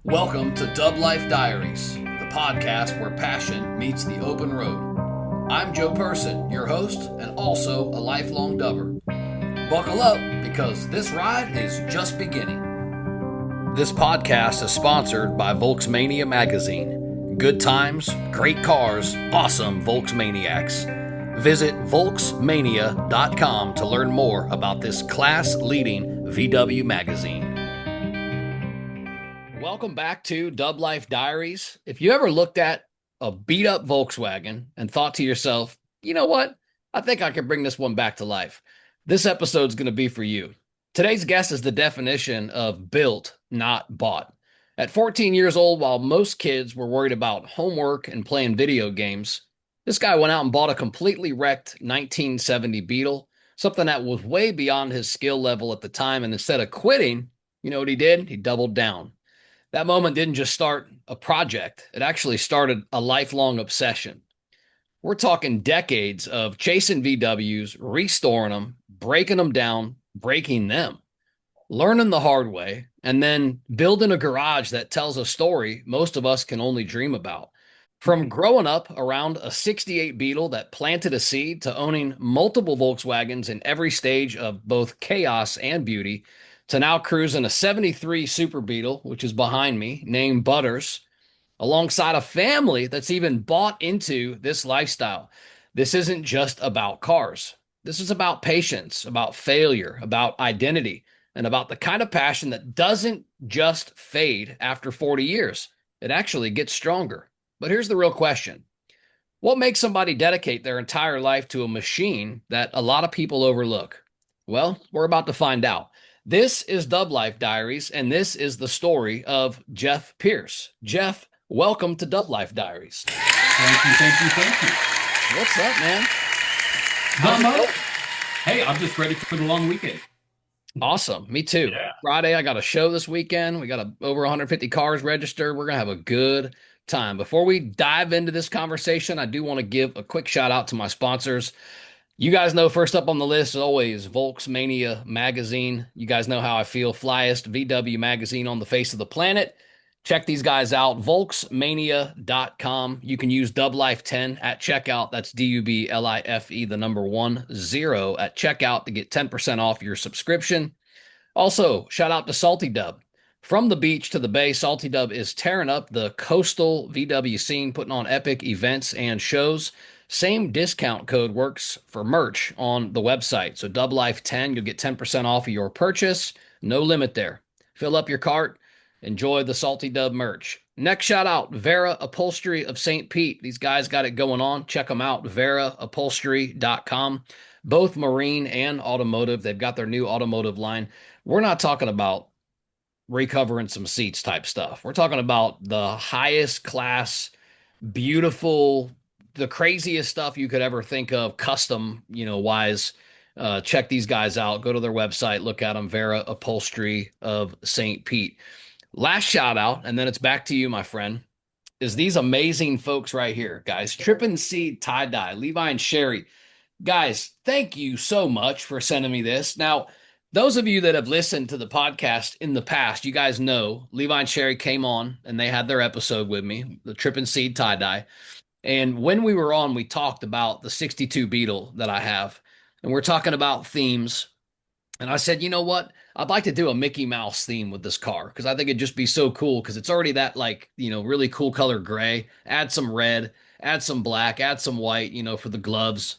Welcome to Dub Life Diaries, the podcast where passion meets the open road. I'm Joe Person, your host, and also a lifelong dubber. Buckle up, because this ride is just beginning. This podcast is sponsored by Volksmania magazine. Good times, great cars, awesome Volksmaniacs. Visit Volksmania.com to learn more about this class-leading VW magazine. Welcome back to Dub Life Diaries. If you ever looked at a beat-up Volkswagen and thought to yourself, you know what? I think I can bring this one back to life. This episode's going to be for you. Today's guest is the definition of built, not bought. At 14 years old, while most kids were worried about homework and playing video games, this guy went out and bought a completely wrecked 1970 Beetle, something that was way beyond his skill level at the time. And instead of quitting, you know what he did? He doubled down. That moment didn't just start a project. It actually started a lifelong obsession. We're talking decades of chasing VWs, restoring them, breaking them down, breaking them, learning the hard way, and then building a garage that tells a story most of us can only dream about. From growing up around a 68 Beetle that planted a seed to owning multiple Volkswagens in every stage of both chaos and beauty, to now cruising a 73 Super Beetle, which is behind me, named Butters, alongside a family that's even bought into this lifestyle. This isn't just about cars. This is about patience, about failure, about identity, and about the kind of passion that doesn't just fade after 40 years. It actually gets stronger. But here's the real question. What makes somebody dedicate their entire life to a machine that a lot of people overlook? Well, we're about to find out. This is Dub Life Diaries, and this is the story of Jeff Pierce. Jeff, welcome to Dub Life Diaries. Thank you. What's up, man? Not much. Hey, I'm just ready for the long weekend. Awesome. Me too. Yeah. Friday, I got a show this weekend. We got over 150 cars registered. We're going to have a good time. Before we dive into this conversation, I do want to give a quick shout out to my sponsors. You guys know first up on the list is always Volksmania magazine. You guys know how I feel. Flyest VW magazine on the face of the planet. Check these guys out. Volksmania.com. You can use DubLife10 at checkout. That's DUBLIFE, the number 10 at checkout to get 10% off your subscription. Also, shout out to Salty Dub. From the beach to the bay, Salty Dub is tearing up the coastal VW scene, putting on epic events and shows. Same discount code works for merch on the website. So DubLife10, you'll get 10% off of your purchase. No limit there. Fill up your cart. Enjoy the Salty Dub merch. Next shout out, Vera Upholstery of St. Pete. These guys got it going on. Check them out, veraupholstery.com. Both marine and automotive. They've got their new automotive line. We're not talking about recovering some seats type stuff. We're talking about the highest class, beautiful, the craziest stuff you could ever think of, custom, wise. Check these guys out. Go to their website, look at them, Vera Upholstery of St. Pete. Last shout out, and then it's back to you, my friend, is these amazing folks right here, guys. Trip and Seed Tie-Dye, Levi and Sherry. Guys, thank you so much for sending me this. Now, those of you that have listened to the podcast in the past, you guys know Levi and Sherry came on and they had their episode with me, the Trip and Seed Tie-Dye. And when we were on, we talked about the 62 Beetle that I have. And we're talking about themes. And I said, you know what? I'd like to do a Mickey Mouse theme with this car because I think it'd just be so cool because it's already that really cool color gray. Add some red, add some black, add some white, for the gloves.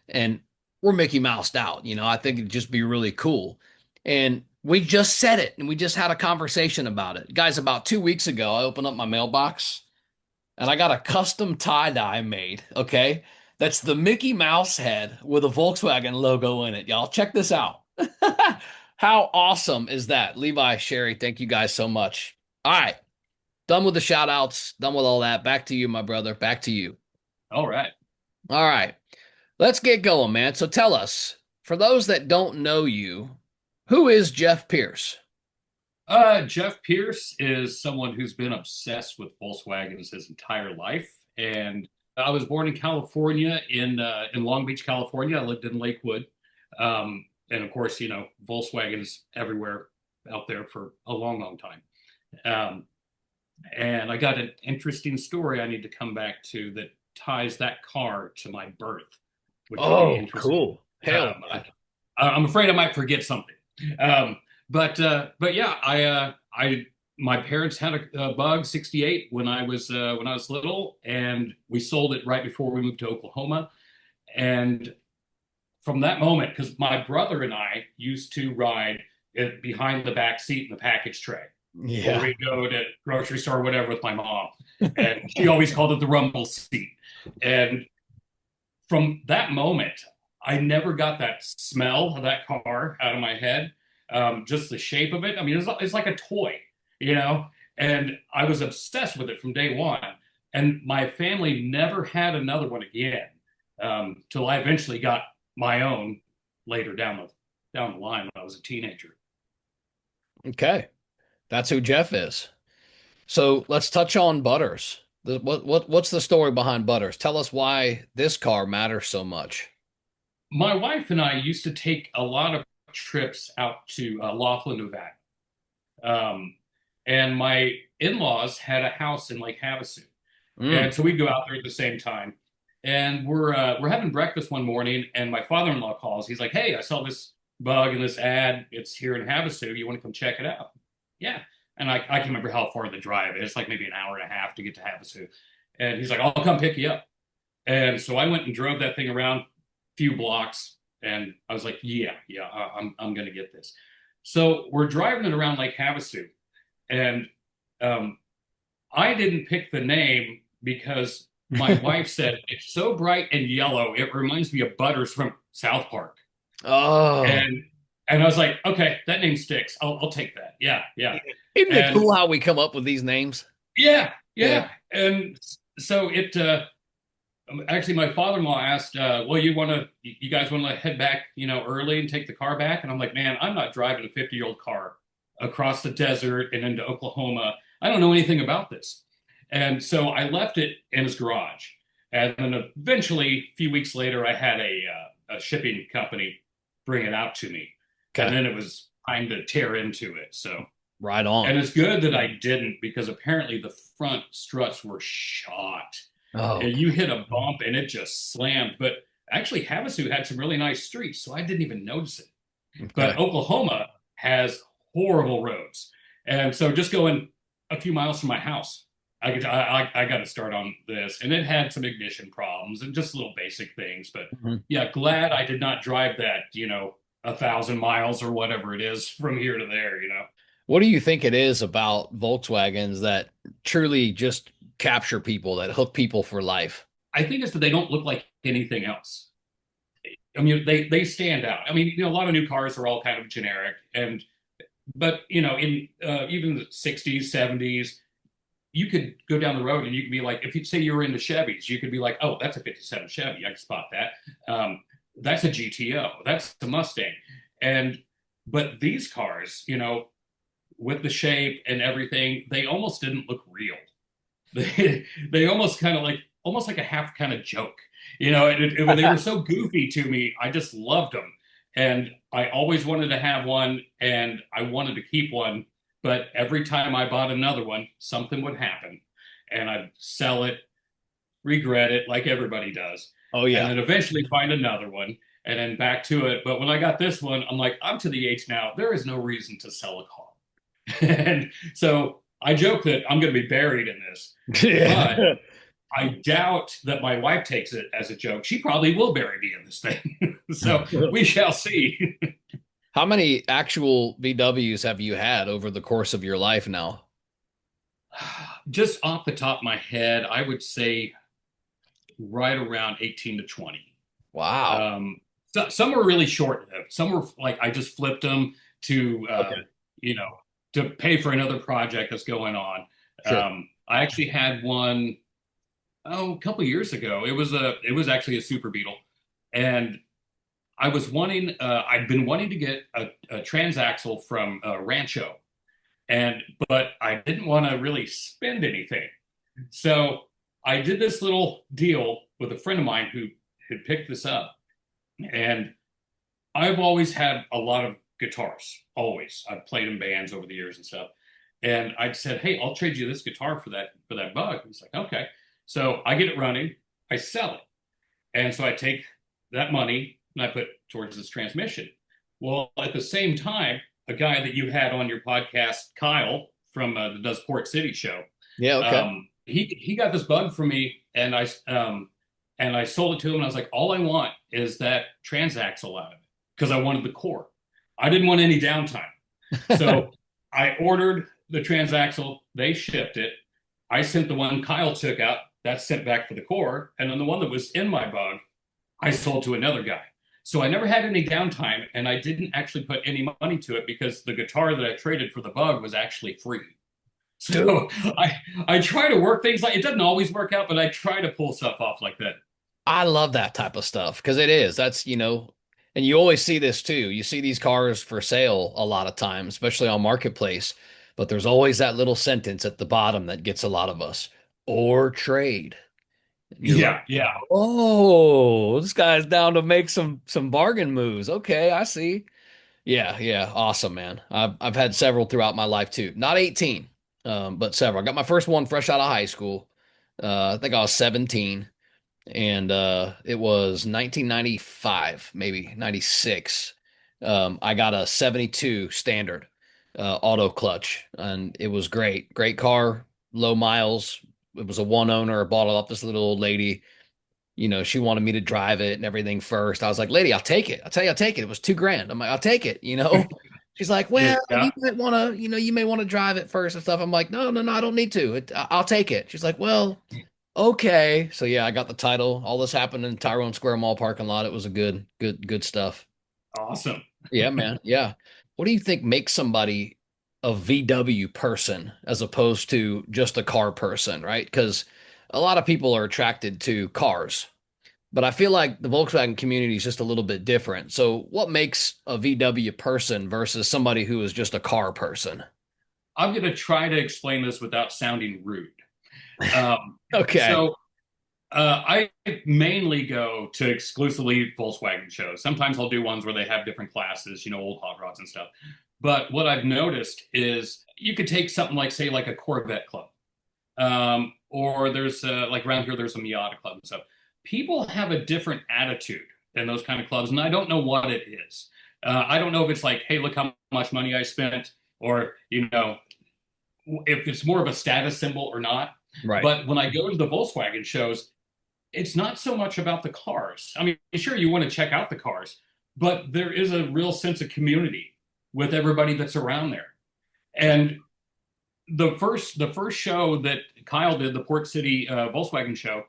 And we're Mickey Moused out. I think it'd just be really cool. And we just said it and we just had a conversation about it. Guys, about 2 weeks ago, I opened up my mailbox and I got a custom tie-dye made, okay? That's the Mickey Mouse head with a Volkswagen logo in it, y'all. Check this out. How awesome is that? Levi, Sherry, thank you guys so much. All right. Done with the shout outs. Done with all that. Back to you, my brother. Back to you. All right. All right. Let's get going, man. So tell us, for those that don't know you, who is Jeff Pierce? Jeff Pierce is someone who's been obsessed with Volkswagens his entire life. And I was born in California, in Long Beach, California. I lived in Lakewood. And of course, Volkswagens everywhere out there for a long, long time. And I got an interesting story I need to come back to that ties that car to my birth, which will be Oh, interesting. cool. Hell Um, yeah. I'm afraid I might forget something. Um, but yeah, my parents had a Bug '68 when I was little, and we sold it right before we moved to Oklahoma. And from that moment, because my brother and I used to ride it behind the back seat in the package tray when Yeah. we go to grocery store or whatever with my mom, and she always called it the rumble seat. And from that moment, I never got that smell of that car out of my head. Just the shape of it. I mean, it's like a toy, you know. And I was obsessed with it from day one. And my family never had another one again till I eventually got my own later down the line when I was a teenager. Okay. That's who Jeff is. So let's touch on Butters. What's the story behind Butters? Tell us why this car matters so much. My wife and I used to take a lot of trips out to Laughlin, Nevada. Um, and my in-laws had a house in Lake Havasu. Mm, And so we'd go out there at the same time. And we're having breakfast one morning, and my father-in-law calls. He's like, "Hey, I saw this bug in this ad. It's here in Havasu. You want to come check it out?" Yeah. And I can remember how far the drive is. It's like maybe an hour and a half to get to Havasu. And he's like, "I'll come pick you up." And so I went and drove that thing around a few blocks, and I was like, "Yeah, I'm gonna get this." So we're driving it around Lake Havasu, and um, I didn't pick the name because my mm. wife said it's so bright and yellow, it reminds me of Butters from South Park. Oh, And I was like, okay, that name sticks. I'll take that. Yeah, yeah. isn't it And cool how we come up with these names? yeah, Yeah. yeah. And so actually my father-in-law asked, well, you guys want to head back, early and take the car back? And I'm like, man, I'm not driving a 50-year-old car across the desert and into Oklahoma. I don't know anything about this. And so I left it in his garage. And then eventually, a few weeks later, I had a shipping company bring it out to me. And Okay. then it was time to tear into it. So, Right on. and it's good that I didn't because apparently the front struts were shot. Oh, And you hit a bump and it just slammed. But actually, Havasu had some really nice streets, so I didn't even notice it. But okay. Oklahoma has horrible roads. And so just going a few miles from my house, I got to start on this. And it had some ignition problems and just little basic things. But Mhm. yeah, glad I did not drive that, 1,000 miles or whatever it is from here to there. What do you think it is about Volkswagens that truly just capture people, that hook people for life? I think it's that they don't look like anything else. I mean, they stand out. I mean, a lot of new cars are all kind of generic, but in even the '60s, '70s, you could go down the road and you could be like, if you say you were into Chevys, you could be like, oh, that's a '57 Chevy. I can spot that. That's a GTO. That's a Mustang. And but these cars, with the shape and everything, they almost didn't look real. They almost like a half kind of joke, they were so goofy to me. I just loved them, and I always wanted to have one, and I wanted to keep one. But every time I bought another one, something would happen, and I'd sell it, regret it, like everybody does, Oh and yeah. then eventually find another one, and then back to it. But when I got this one, I'm like, I'm to the age now. There is no reason to sell a car, and so I joke that I'm going to be buried in this. But Yeah. I doubt that my wife takes it as a joke. She probably will bury me in this thing. So we shall see. How many actual VWs have you had over the course of your life now? Just off the top of my head, I would say right around 18 to 20. Wow. Some were really short lived. Some were like I just flipped them to, Okay. you know, to pay for another project that's going on. Sure. I actually had one a couple years ago. It was actually a Super Beetle, and I'd been wanting to get a transaxle from Rancho, but I didn't want to really spend anything. So I did this little deal with a friend of mine who had picked this up. And I've always had a lot of guitars, always. I've played in bands over the years and stuff. And I said, "Hey, I'll trade you this guitar for that bug." He's like, "Okay." So I get it running, I sell it. And so I take that money and I put towards this transmission. Well, at the same time, a guy that you had on your podcast, Kyle from the Does Port City show, Yeah, okay. he got this bug for me, and I sold it to him, and I was like, all I want is that transaxle out of it because I wanted the core. I didn't want any downtime, so I ordered the transaxle. They shipped it. I sent the one Kyle took out. That's sent back for the core, and then the one that was in my bug, I sold to another guy. So I never had any downtime, and I didn't actually put any money to it because the guitar that I traded for the bug was actually free. Dude, So I try to work things like it doesn't always work out, but I try to pull stuff off like that. I love that type of stuff because it is. That's, and you always see this too. You see these cars for sale a lot of times, especially on Marketplace, but there's always that little sentence at the bottom that gets a lot of us or trade. And you're like, Yeah, yeah. oh, this guy's down to make some bargain moves. Okay, I see. Yeah, yeah, awesome, man. I've had several throughout my life too. Not 18, but several. I got my first one fresh out of high school. I think I was 17, and it was 1995, maybe 96. I got a 72 standard auto clutch, and it was great. Great car, low miles. It was a one owner. I bought it off this little old lady. She wanted me to drive it and everything first. I was like, lady, I'll take it. I'll tell you, I'll take it. It was 2 grand. I'm like, I'll take it. She's like, well, you Yeah. might want to, you may want to drive it first and stuff. I'm like, no, no, no, I don't need to. I'll take it. She's like, well, okay. So yeah, I got the title. All this happened in Tyrone Square Mall parking lot. It was a good stuff. Awesome. Yeah, man. Yeah. What do you think makes somebody a VW person as opposed to just a car person, right? Because a lot of people are attracted to cars, but I feel like the Volkswagen community is just a little bit different. So, what makes a VW person versus somebody who is just a car person? I'm going to try to explain this without sounding rude. Um, Okay. so I mainly go to exclusively Volkswagen shows. Sometimes I'll do ones where they have different classes, old hot rods and stuff. But what I've noticed is you could take something like, say, like a Corvette club, or there's like around here, there's a Miata club and stuff. People have a different attitude in those kind of clubs, and I don't know what it is. I don't know if it's like, hey, look how much money I spent, or if it's more of a status symbol or not. Right. But when I go to the Volkswagen shows, it's not so much about the cars. I mean, sure, you want to check out the cars, but there is a real sense of community with everybody that's around there. And the first show that Kyle did, the Port City Volkswagen show,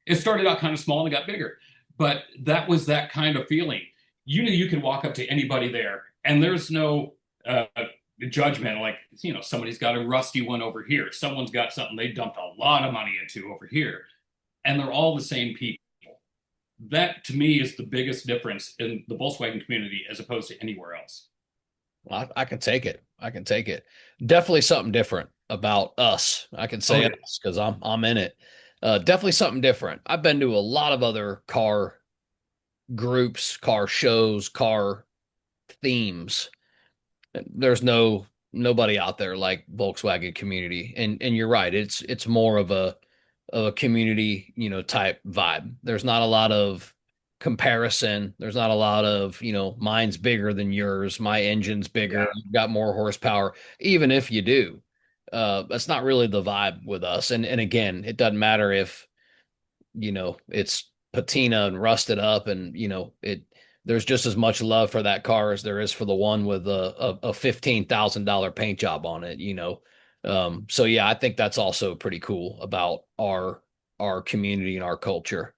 it started out kind of small and got bigger, but that was that kind of feeling. You knew you could walk up to anybody there, and there's no judgment. Like somebody's got a rusty one over here, someone's got something they dumped a lot of money into over here, and they're all the same people. That to me is the biggest difference in the Volkswagen community as opposed to anywhere else. I can take it. I can take it. Definitely something different about us. I can Oh say yeah. us because I'm in it. Definitely something different. I've been to a lot of other car groups, car shows, car themes. There's nobody out there like Volkswagen community. And you're right. It's more of a community, type vibe. There's not a lot of comparison. There's not a lot of, mine's bigger than yours, my engine's bigger, Yeah. you've got more horsepower. Even if you do, that's not really the vibe with us. And again, it doesn't matter if it's patina and rusted up, and there's just as much love for that car as there is for the one with a $15,000 paint job on it. So yeah, I think that's also pretty cool about our community and our culture.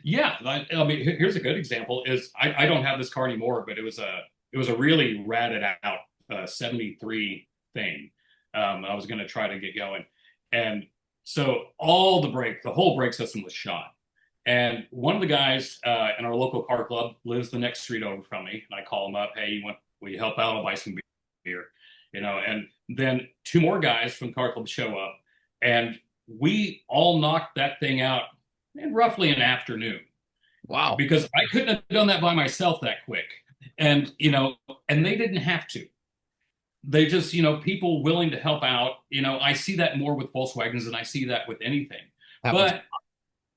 Yeah, I mean, here's a good example. Is I don't have this car anymore, but it was a really ratted out 73 thing. I was going to try to get going, and so the whole brake system was shot. And one of the guys in our local car club lives the next street over from me, and I call him up, hey, will you help out? I'll buy some beer, And then two more guys from the car club show up, and we all knocked that thing out in roughly an afternoon Wow. because I couldn't have done that by myself that quick. And, and they didn't have to. they just, people willing to help out. I see that more with Volkswagens than I see that with anything. Happens. But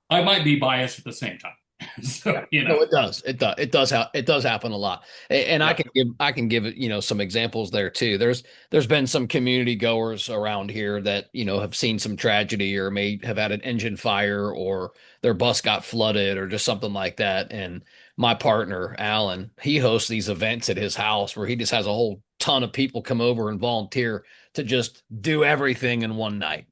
I might be biased at the same time. Yeah. So, No, it does. It does happen a lot. And yeah. I can give it, some examples there too. There's been some community goers around here that, have seen some tragedy or may have had an engine fire or their bus got flooded or just something like that. And my partner, Alan, he hosts these events at his house where he just has a whole ton of people come over and volunteer to just do everything in one night.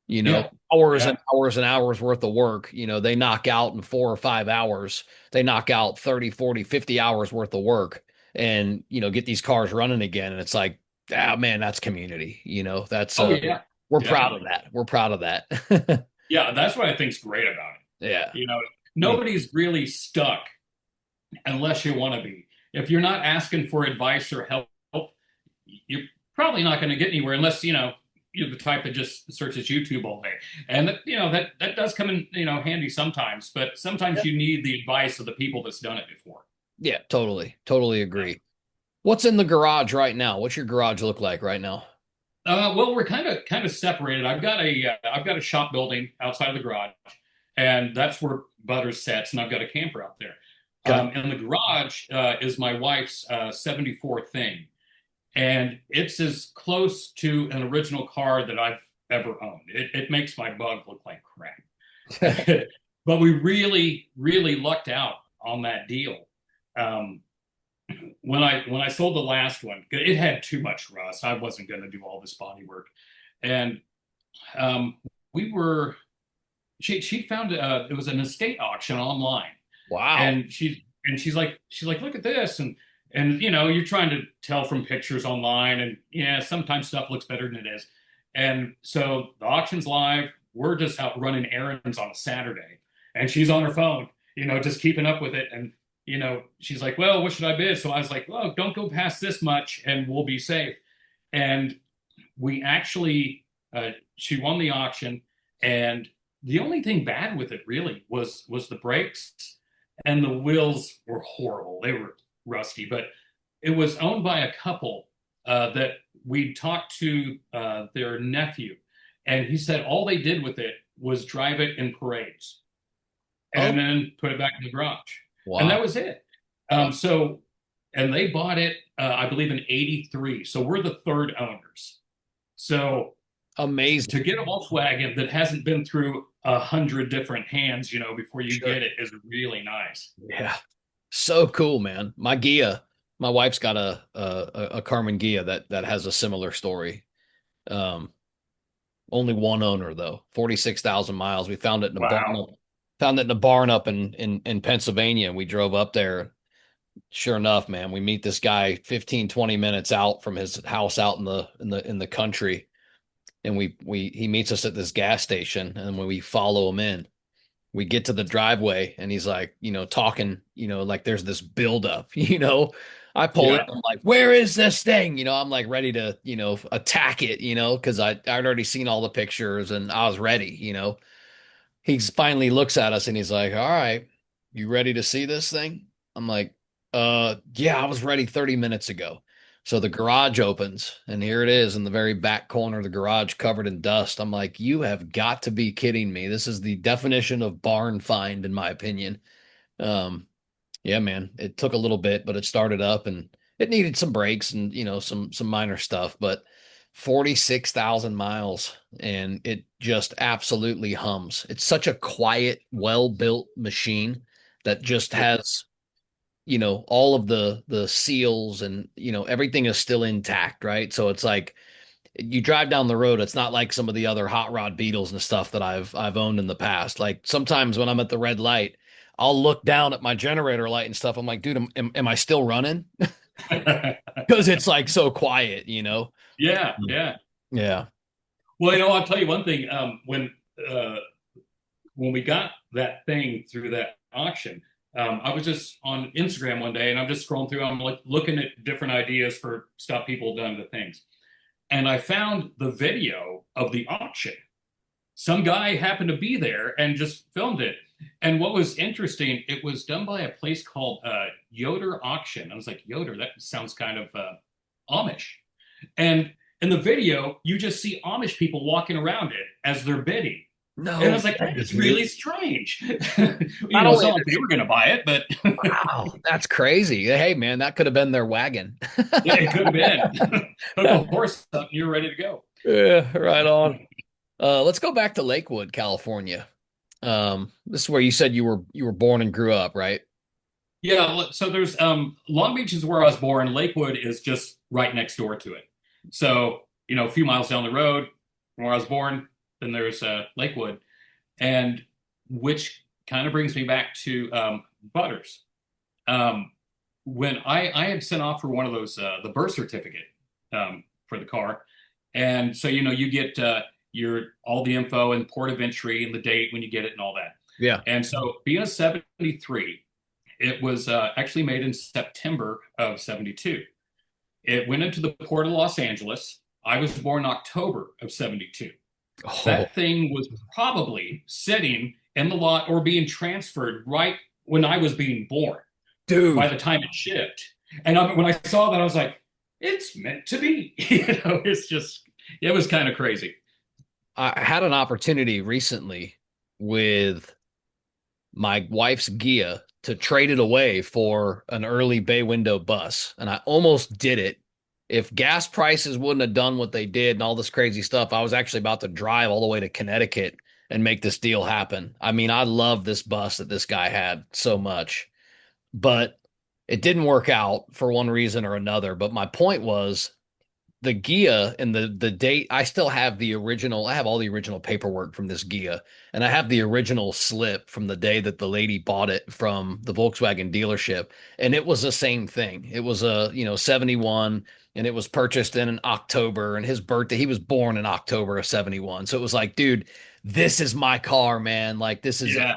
Yeah. Hours and Yeah. hours and hours worth of work. They knock out in 4 or 5 hours. They knock out 30, 40, 50 hours worth of work and, get these cars running again. And it's like, ah, man, that's community. That's, Oh, yeah. we're proud of Definitely. that. We're proud of that. Yeah. That's what I think's great about Yeah. it. Mm. Nobody's really stuck unless you want to be. If you're not asking for advice or help, you're probably not going to get anywhere unless, you're the type that just searches YouTube all day. And that does come in, handy sometimes, but sometimes you need the advice of the people that's done it before. Yeah, totally. Totally Yeah. agree. What's in the garage right now? What's your garage look like right now? Well, we're kind of separated. I've got a shop building outside of the garage, and that's where Butters sits, and I've got a camper out there. Okay. And the garage is my wife's 74 thing, and it's as close to an original car that I've ever owned. It makes my bug look like crap, but we really, really lucked out on that deal. Um, when I sold the last one, it had too much rust. I wasn't going to do all this body work, and um, we were. She found it was an estate auction online, Wow. and she's like, look at this, and you're trying to tell from pictures online, and yeah, sometimes stuff looks better than it is, and so the auction's live. We're just out running errands on a Saturday, and she's on her phone, just keeping up with it, and she's like, well, what should I bid? So I was like, well, don't go past this much, and we'll be safe. And we actually, she won the auction, and the only thing bad with it really was the brakes, and the wheels were horrible. They were rusty, but it was owned by a couple that we talked to their nephew, and he said all they did with it was drive it in parades Oh, and then put it back in the garage, and wow. that was it. Wow. So, and they bought it, I believe, in '83. So we're the third owners. So Amazing. to get a Volkswagen that hasn't been through 100 different hands, before you Sure. get it is really nice. Yeah. So cool, man. My wife's got a Carmen Gia that has a similar story. Um, Only one owner though, 46,000 miles. We found it in a Wow. barn up in Pennsylvania, and we drove up there. Sure enough, man, we meet this guy 15, 20 minutes out from his house out in the country, and he meets us at this gas station, and when we follow him in, we get to the driveway and he's like, talking, like there's this buildup, I pull in, Yeah. I'm like, where is this thing? I'm like ready to, attack it, because I'd already seen all the pictures and I was ready, He finally looks at us and he's like, all right, you ready to see this thing? I'm like, yeah, I was ready 30 minutes ago. So the garage opens and here it is in the very back corner of the garage covered in dust. I'm like, you have got to be kidding me. This is the definition of barn find, in my opinion. Um, yeah, man, it took a little bit, but it started up and it needed some brakes and some minor stuff, but 46,000 miles and it just absolutely hums. It's such a quiet, well-built machine that just Yeah. has, all of the seals and everything is still intact, right? So it's like you drive down the road, it's not like some of the other hot rod Beetles and stuff that I've owned in the past. Like sometimes when I'm at the red light, I'll look down at my generator light and stuff. I'm like, dude, am I still running? Because it's like so quiet. Yeah. Mm. Yeah. Yeah. Well, I'll tell you one thing. Uh, when we got that thing through that auction, I was just on Instagram one day and I'm just scrolling through. I'm like looking at different ideas for stuff people have done to things. And I found the video of the auction. Some guy happened to be there and just filmed it. And what was interesting, it was done by a place called Yoder Auction. I was like, Yoder, that sounds kind of Amish. And in the video, you just see Amish people walking around it as they're bidding. And I No was like, way, that's dude. really strange. Not It's only not like they were going to buy it, but wow, that's crazy. Hey, man, that could have been their wagon. yeah, it could have been. Hook a horse up and you're ready to go. Yeah, right on. Let's go back to Lakewood, California. This is where you said you were born and grew up, right? Yeah, so there's Long Beach is where I was born. Lakewood is just right next door to it. So, a few miles down the road from where I was born, then there's Lakewood, and which kind of brings me back to Butters. Um, when I had sent off for one of those the birth certificate for the car, and so you get your all the info and port of entry and the date when you get it and all that. Yeah. And so being a 73, it was actually made in September of 72. It went into the port of Los Angeles. I was born in October of 72. Oh, That thing was probably sitting in the lot or being transferred right when I was being born by dude. the time it shipped. And when I saw that, I was like, it's meant to be. It's just, it was kind of crazy. I had an opportunity recently with my wife's Gia to trade it away for an early bay window bus. And I almost did it. If gas prices wouldn't have done what they did and all this crazy stuff, I was actually about to drive all the way to Connecticut and make this deal happen. I mean, I love this bus that this guy had so much, but it didn't work out for one reason or another. But my point was the Gia and the date. I still have the original. I have all the original paperwork from this Gia, and I have the original slip from the day that the lady bought it from the Volkswagen dealership, and it was the same thing. It was a 71, and it was purchased in October, and his birthday. He was born in October of 71, so it was like, dude, this is my car, man. Like this is it. Yeah.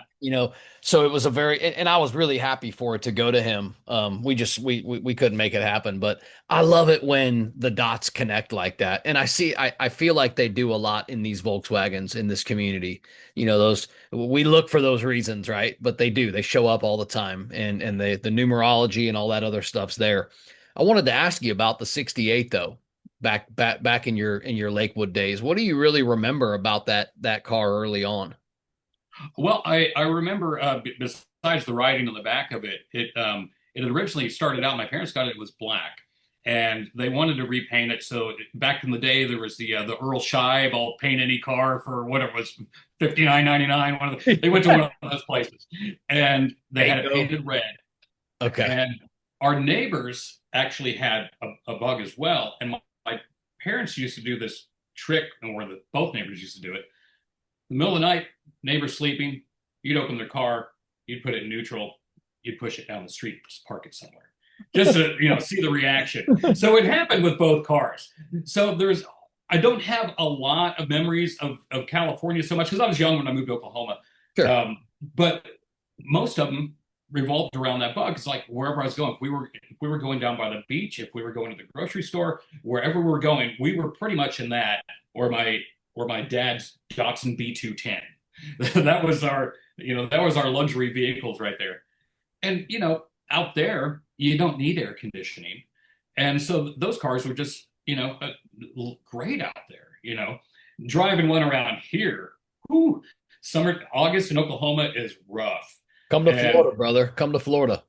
So it was a very, and I was really happy for it to go to him. We just we couldn't make it happen, but I love it when the dots connect like that. And I feel like they do a lot in these Volkswagens in this community. Those we look for those reasons, right? But they do. They show up all the time and the numerology and all that other stuff's there. I wanted to ask you about the 68 though. Back in your Lakewood days. What do you really remember about that car early on? Well, I remember besides the writing on the back of it, it had originally started out. My parents got it was black, and they wanted to repaint it. So back in the day, there was the Earl Scheib, I'll paint any car for what it was, 59.99. They went to one of those places, and they had it Waco. painted red. Okay. And our neighbors actually had a bug as well. And my parents used to do this trick, or both neighbors used to do it the middle of the night, neighbors sleeping, you'd open their car, you'd put it in neutral, you'd push it down the street, just park it somewhere, just to see the reaction. So it happened with both cars. So I don't have a lot of memories of California so much because I was young when I moved to Oklahoma, Sure. but most of them revolved around that bug. It's like wherever I was going, if we were going down by the beach, if we were going to the grocery store, wherever we were going, we were pretty much in that or my dad's Datsun B210. That was our luxury vehicles right there. And out there, you don't need air conditioning. And so those cars were just, great out there, Driving one around here, whew, summer, August in Oklahoma is rough. Come to And Florida, brother. Come to Florida.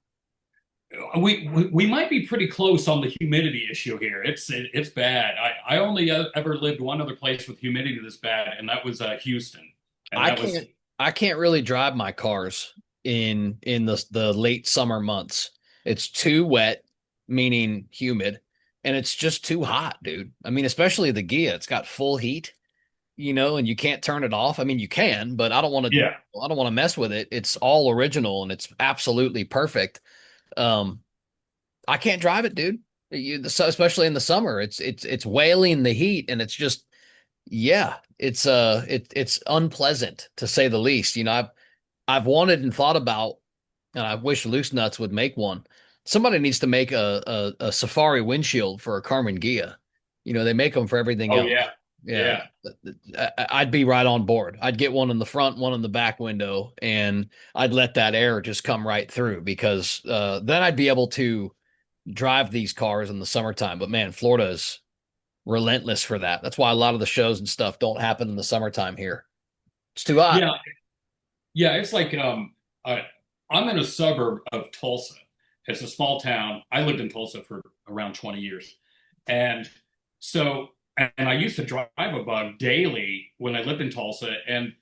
we might be pretty close on the humidity issue here. It's bad. I only ever lived one other place with humidity this bad, and that was Houston. And I that was can't I can't really drive my cars in the late summer months. It's too wet, meaning humid, and it's just too hot, dude. I mean, especially the Gia, it's got full heat, and you can't turn it off. I mean, you can, but yeah. I don't want to mess with it. It's all original and it's absolutely perfect. Um, I can't drive it, dude. So especially in the summer, it's wailing the heat, and it's just yeah, it's unpleasant to say the least. I've wanted and thought about, and I wish Loose Nuts would make one. Somebody needs to make a Safari windshield for a Carmen Gia. They make them for everything Oh else. yeah. Yeah, Yeah. I'd be right on board. I'd get one in the front, one in the back window, and I'd let that air just come right through because then I'd be able to drive these cars in the summertime. But man, Florida is. relentless for that. That's why a lot of the shows and stuff don't happen in the summertime here. It's too hot. Yeah, yeah, it's like I'm in a suburb of Tulsa. It's a small town. I lived in Tulsa for around 20 years. And so, and I used to drive a bug daily when I lived in Tulsa, and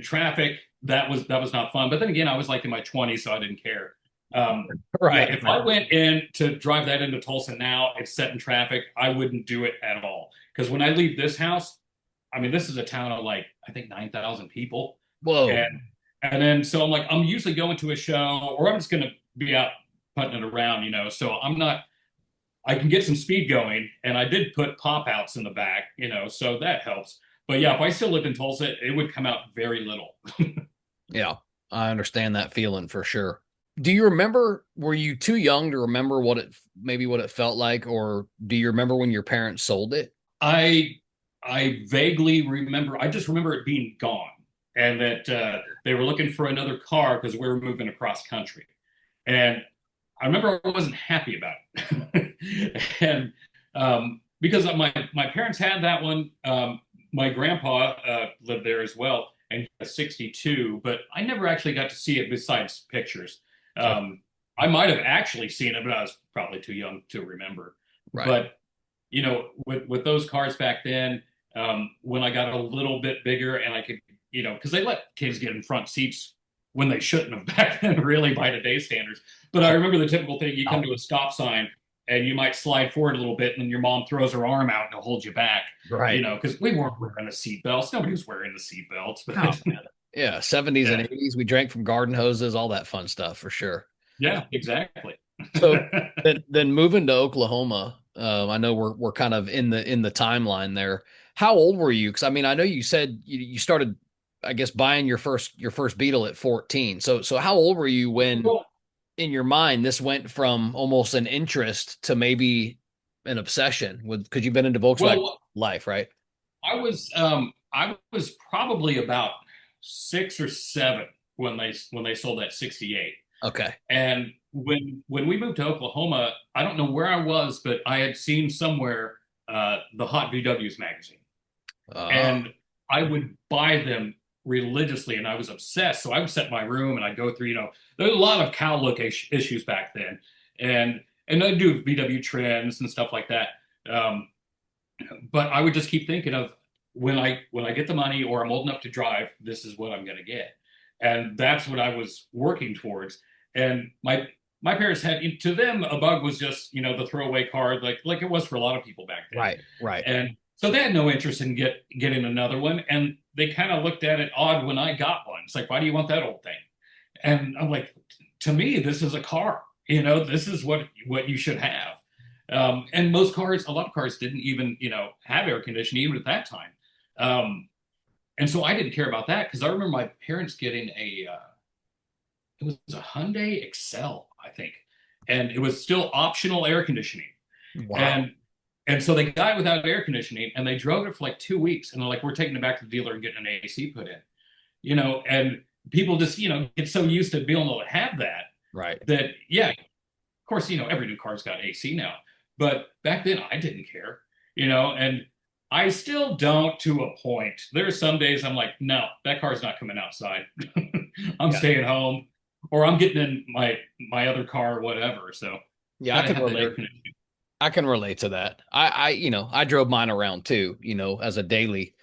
traffic, that was not fun. But then again, I was like in my 20s, so I didn't care. Yeah, Right, if right. I went in to drive that into Tulsa now, it's set in traffic, I wouldn't do it at all. Because when I leave this house, I mean, this is a town of like I think 9,000 people, Whoa. and then so I'm like I'm usually going to a show or I'm just gonna be out putting it around, you know. So I'm not. I can get some speed going, and I did put pop outs in the back, you know, so that helps. But yeah, if I still lived in Tulsa, it would come out very little. Yeah, I understand that feeling for sure. Do you remember, were you too young to remember maybe what it felt like, or do you remember when your parents sold it? I I vaguely remember. I just remember it being gone, and that they were looking for another car because we were moving across country. And I remember I wasn't happy about it, and because my parents had that one. My grandpa lived there as well, and he was 62, but I never actually got to see it besides pictures. Okay. Um, I might have actually seen it, but I was probably too young to remember. Right. But you know, with those cars back then, when I got a little bit bigger and I could, you know, because they let kids get in front seats when they shouldn't have back then, really by today's standards. But I remember the typical thing: you come Oh, to a stop sign and you might slide forward a little bit, and then your mom throws her arm out and it'll hold you back, you right. know, because we weren't wearing the seatbelts. Nobody was wearing the seatbelts, Oh, but man. Yeah, 70s and yeah, 80s. We drank from garden hoses, all that fun stuff for sure. yeah, exactly. So then moving to Oklahoma, I know we're kind of in the timeline there. How old were you? Because I mean, I know you said you started, I guess, buying your first Beetle at 14. So how old were you when Well, in your mind this went from almost an interest to maybe an obsession with because you've been into Volkswagen well, life, right? I was probably about 6 or 7 when they sold that 68. Okay. And when we moved to Oklahoma, I don't know where I was, but I had seen somewhere the Hot VWs magazine, Uh, and I would buy them religiously, and I was obsessed. So I would set my room, and I'd go through. You know, there was a lot of cow look issues back then, and I'd do VW trends and stuff like that. Um, but I would just keep thinking of when I get the money or I'm old enough to drive, this is what I'm going to get, and that's what I was working towards. And my parents had to them a bug was just the throwaway car like it was for a lot of people back then, right, right. and so they had no interest in getting another one, and they kind of looked at it odd when I got one. It's like, why do you want that old thing? And I'm like, to me, this is a car. This is what you should have. And most cars, a lot of cars didn't even, have air conditioning even at that time. Um, and so I didn't care about that because I remember my parents getting it was a Hyundai Excel, I think, and it was still optional air conditioning. Wow. And so they got it without air conditioning, and they drove it for like 2 weeks, and they're like, "We're taking it back to the dealer and getting an AC put in." And people just get so used to being able to have that Right. yeah, of course, every new car's got AC now, but back then I didn't care, and I still don't to a point. There are some days I'm like, no, that car's not coming outside. I'm Yeah. staying home, or I'm getting in my other car or whatever. So Yeah, I got to can have the air relate. conditioning. I can relate to that. I drove mine around too, as a daily,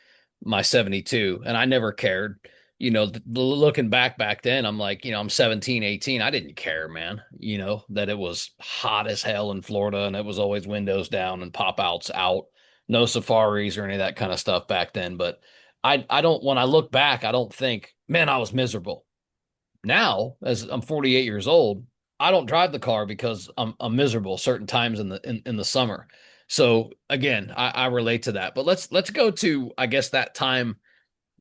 my 72, and I never cared. Looking back then, I'm like, I'm 17, 18. I didn't care, man, that it was hot as hell in Florida and it was always windows down and pop outs out, no safaris or any of that kind of stuff back then. But I don't, when I look back, I don't think, man, I was miserable. Now, as I'm 48 years old, I don't drive the car because I'm miserable certain times in the summer. So again, I relate to that. But let's go to, I guess, that time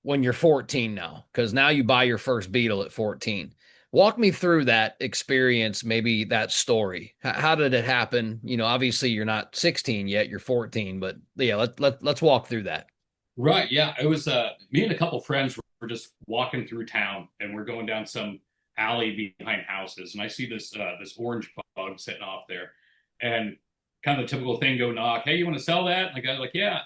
when you're 14 now, because now you buy your first Beetle at 14. Walk me through that experience, maybe that story. How did it happen? Obviously you're not 16 yet, you're 14, but yeah, let's walk through that. Right. Yeah. It was me and a couple friends were just walking through town, and we're going down some alley behind houses, and I see this orange bug sitting off there, and kind of the typical thing, go knock, hey, you want to sell that? And the guy's like, yeah.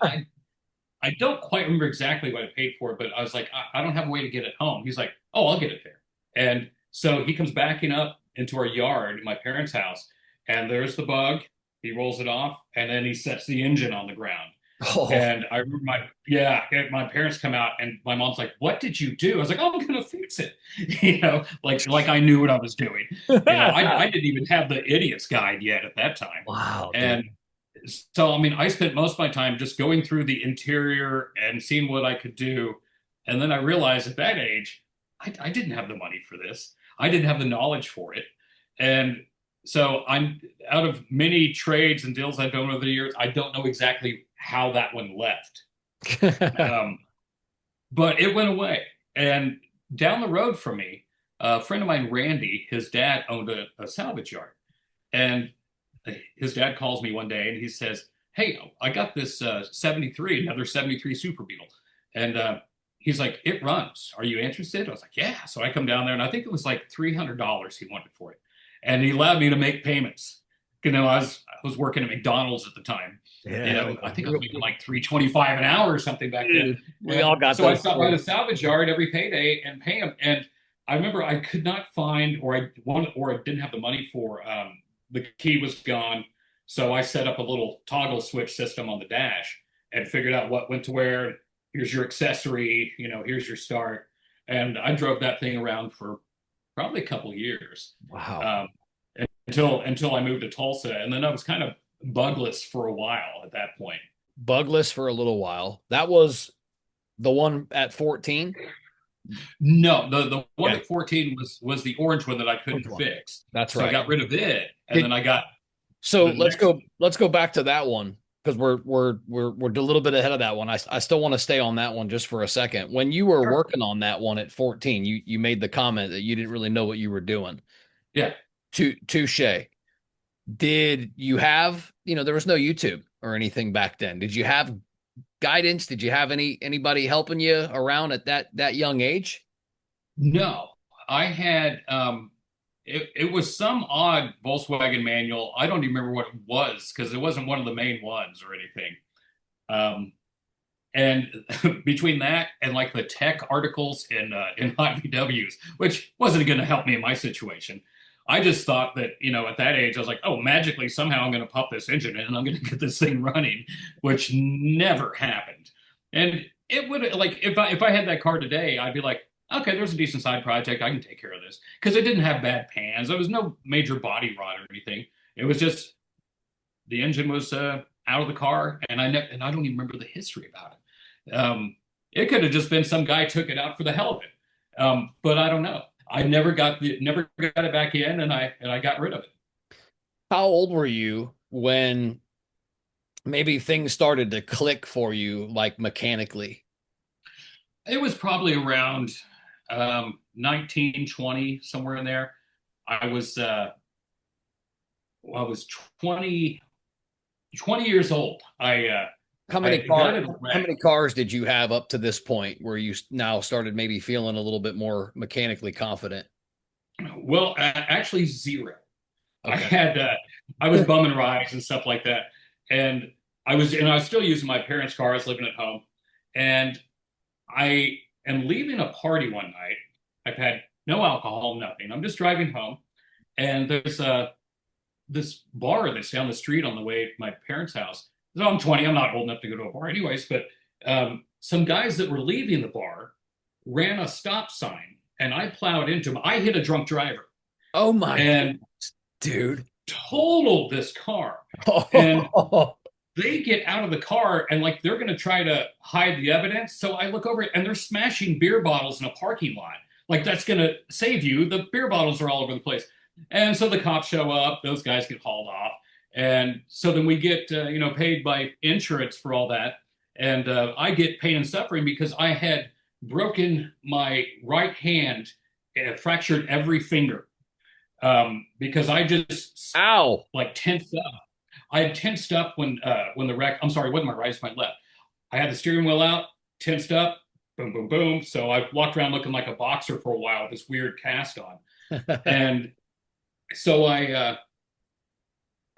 I don't quite remember exactly what I paid for it, but I was like, I don't have a way to get it home. He's like, oh, I'll get it there. And so he comes backing up into our yard, my parents' house, and there's the bug. He rolls it off, and then he sets the engine on the ground. Oh, And I remember yeah, my parents come out, and my mom's like, "What did you do?" I was like, "Oh, I'm gonna fix it," like I knew what I was doing. I didn't even have the idiot's guide yet at that time, wow, dude. and so I mean, I spent most of my time just going through the interior and seeing what I could do, and then I realized at that age, I didn't have the money for this. I didn't have the knowledge for it, and so I'm out of many trades and deals I've done over the years. I don't know exactly how that one left. Um, but it went away. And down the road from me, a friend of mine, Randy, his dad owned a salvage yard. And his dad calls me one day and he says, hey, I got this 73, another 73 Super Beetle. And he's like, it runs. Are you interested? I was like, yeah. So I come down there and I think it was like $300 he wanted for it. And he allowed me to make payments. I was working at McDonald's at the time. Yeah, I think I was making like 3.25 an hour or something back then. dude, we all And got so I those stopped by stories. the salvage yard every payday and pay him. And I remember I could not find, or I didn't have the money for. The key was gone, so I set up a little toggle switch system on the dash and figured out what went to where. Here's your accessory. Here's your start. And I drove that thing around for probably a couple years. Wow. Um, until I moved to Tulsa, and then I was kind of bugless for a while at that point. Bugless for a little while. That was the one at 14. No, the one Okay. at 14 was the orange one that I Which couldn't one? fix, That's so I right. got rid of it, and Did then I got so the next. let's go back to that one because we're a little bit ahead of that one. I still want to stay on that one just for a second. When you were Sure. working on that one at 14, you made the comment that you didn't really know what you were doing. Yeah. Touche. Did you have, there was no YouTube or anything back then. Did you have guidance? Did you have anybody helping you around at that young age? No, I had it was some odd Volkswagen manual. I don't even remember what it was because it wasn't one of the main ones or anything. Um, and between that and like the tech articles in hot VWs, which wasn't going to help me in my situation, I just thought that at that age I was like, oh, magically somehow I'm going to pop this engine in and I'm going to get this thing running, which never happened. And it would like if I had that car today, I'd be like, okay, there's a decent side project, I can take care of this because it didn't have bad pans. There was no major body rot or anything. It was just the engine was out of the car, and I don't even remember the history about it. It could have just been some guy took it out for the hell of it, but I don't know. I never got it back in, and I got rid of it. How old were you when maybe things started to click for you, like mechanically? It was probably around 19, 20, somewhere in there. I was uh, I was 20 years old. I got in a How wreck. many cars did you have up to this point where you now started maybe feeling a little bit more mechanically confident? Well, actually zero. I Okay. had I was bumming rides and stuff like that, and I was still using my parents' car. I was living at home, and I am leaving a party one night. I've had no alcohol, nothing. I'm just driving home, and there's this bar that's down the street on the way to my parents' house. So I'm 20. I'm not old enough to go to a bar, anyways. But some guys that were leaving the bar ran a stop sign, and I plowed into them. I hit a drunk driver Oh my and goodness, dude. totaled this car. And Oh, they get out of the car and like they're going to try to hide the evidence. So I look over and they're smashing beer bottles in a parking lot. Like that's going to save you. The beer bottles are all over the place. And so the cops show up. Those guys get hauled off. And so then we get paid by insurance for all that. And I get pain and suffering because I had broken my right hand, fractured every finger because I just ow. like tensed up. I had tensed up when the wreck. I'm sorry, it wasn't my right, it's my left. I had the steering wheel out, tensed up, boom, boom, boom. So I walked around looking like a boxer for a while with this weird cast on, and so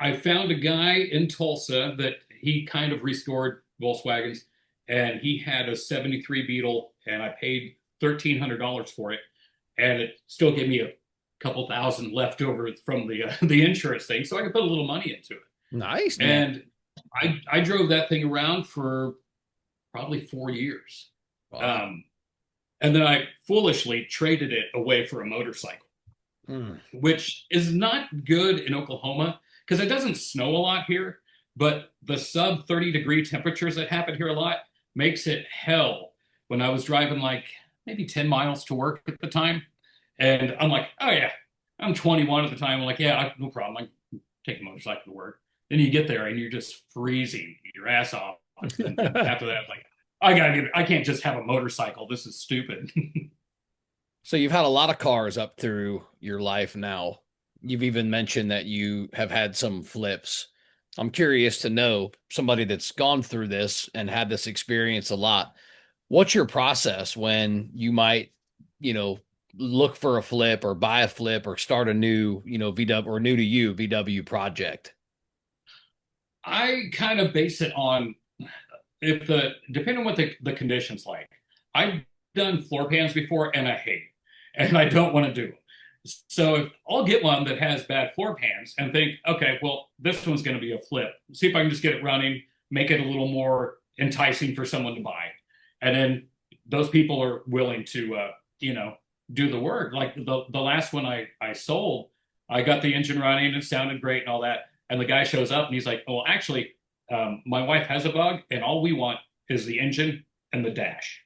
I found a guy in Tulsa that he kind of restored Volkswagens, and he had a '73 Beetle, and I paid $1,300 for it, and it still gave me a couple thousand left over from the insurance thing, so I could put a little money into it. Nice, man. And I drove that thing around for probably 4 years. Wow. Um, and then I foolishly traded it away for a motorcycle, Mm. which is not good in Oklahoma because it doesn't snow a lot here, but the sub 30-degree temperatures that happen here a lot makes it hell when I was driving like maybe 10 miles to work at the time. And I'm like, oh yeah, I'm 21 at the time. I'm like, yeah, no problem. I can take a motorcycle to work. Then you get there and you're just freezing your ass off. And after that, I was like, I can't just have a motorcycle. This is stupid. So you've had a lot of cars up through your life now. You've even mentioned that you have had some flips. I'm curious to know, somebody that's gone through this and had this experience a lot. What's your process when you might, you know, look for a flip or buy a flip or start a new, VW or new to you VW project? I kind of base it on if the depending on what the conditions like. I've done floor pans before and I hate it, and I don't want to do them. So if I'll get one that has bad floor pans and think, okay, well, this one's going to be a flip. See if I can just get it running, make it a little more enticing for someone to buy, and then those people are willing to, do the work. Like the last one I sold, I got the engine running, it sounded great and all that, and the guy shows up and he's like, oh, actually, my wife has a bug, and all we want is the engine and the dash.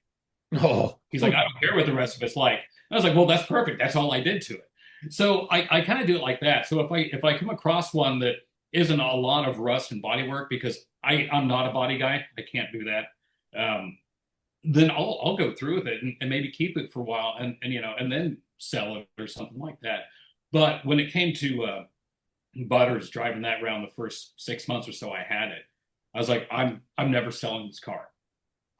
Oh, He's like, I don't care what the rest of it's like. I was like, well, that's perfect. That's all I did to it. So I kind of do it like that. So if I come across one that isn't a lot of rust and body work, because I'm not a body guy, I can't do that. Um, then I'll go through with it and maybe keep it for a while and then sell it or something like that. But when it came to Butters driving that around the first 6 months or so I had it, I was like, I'm never selling this car.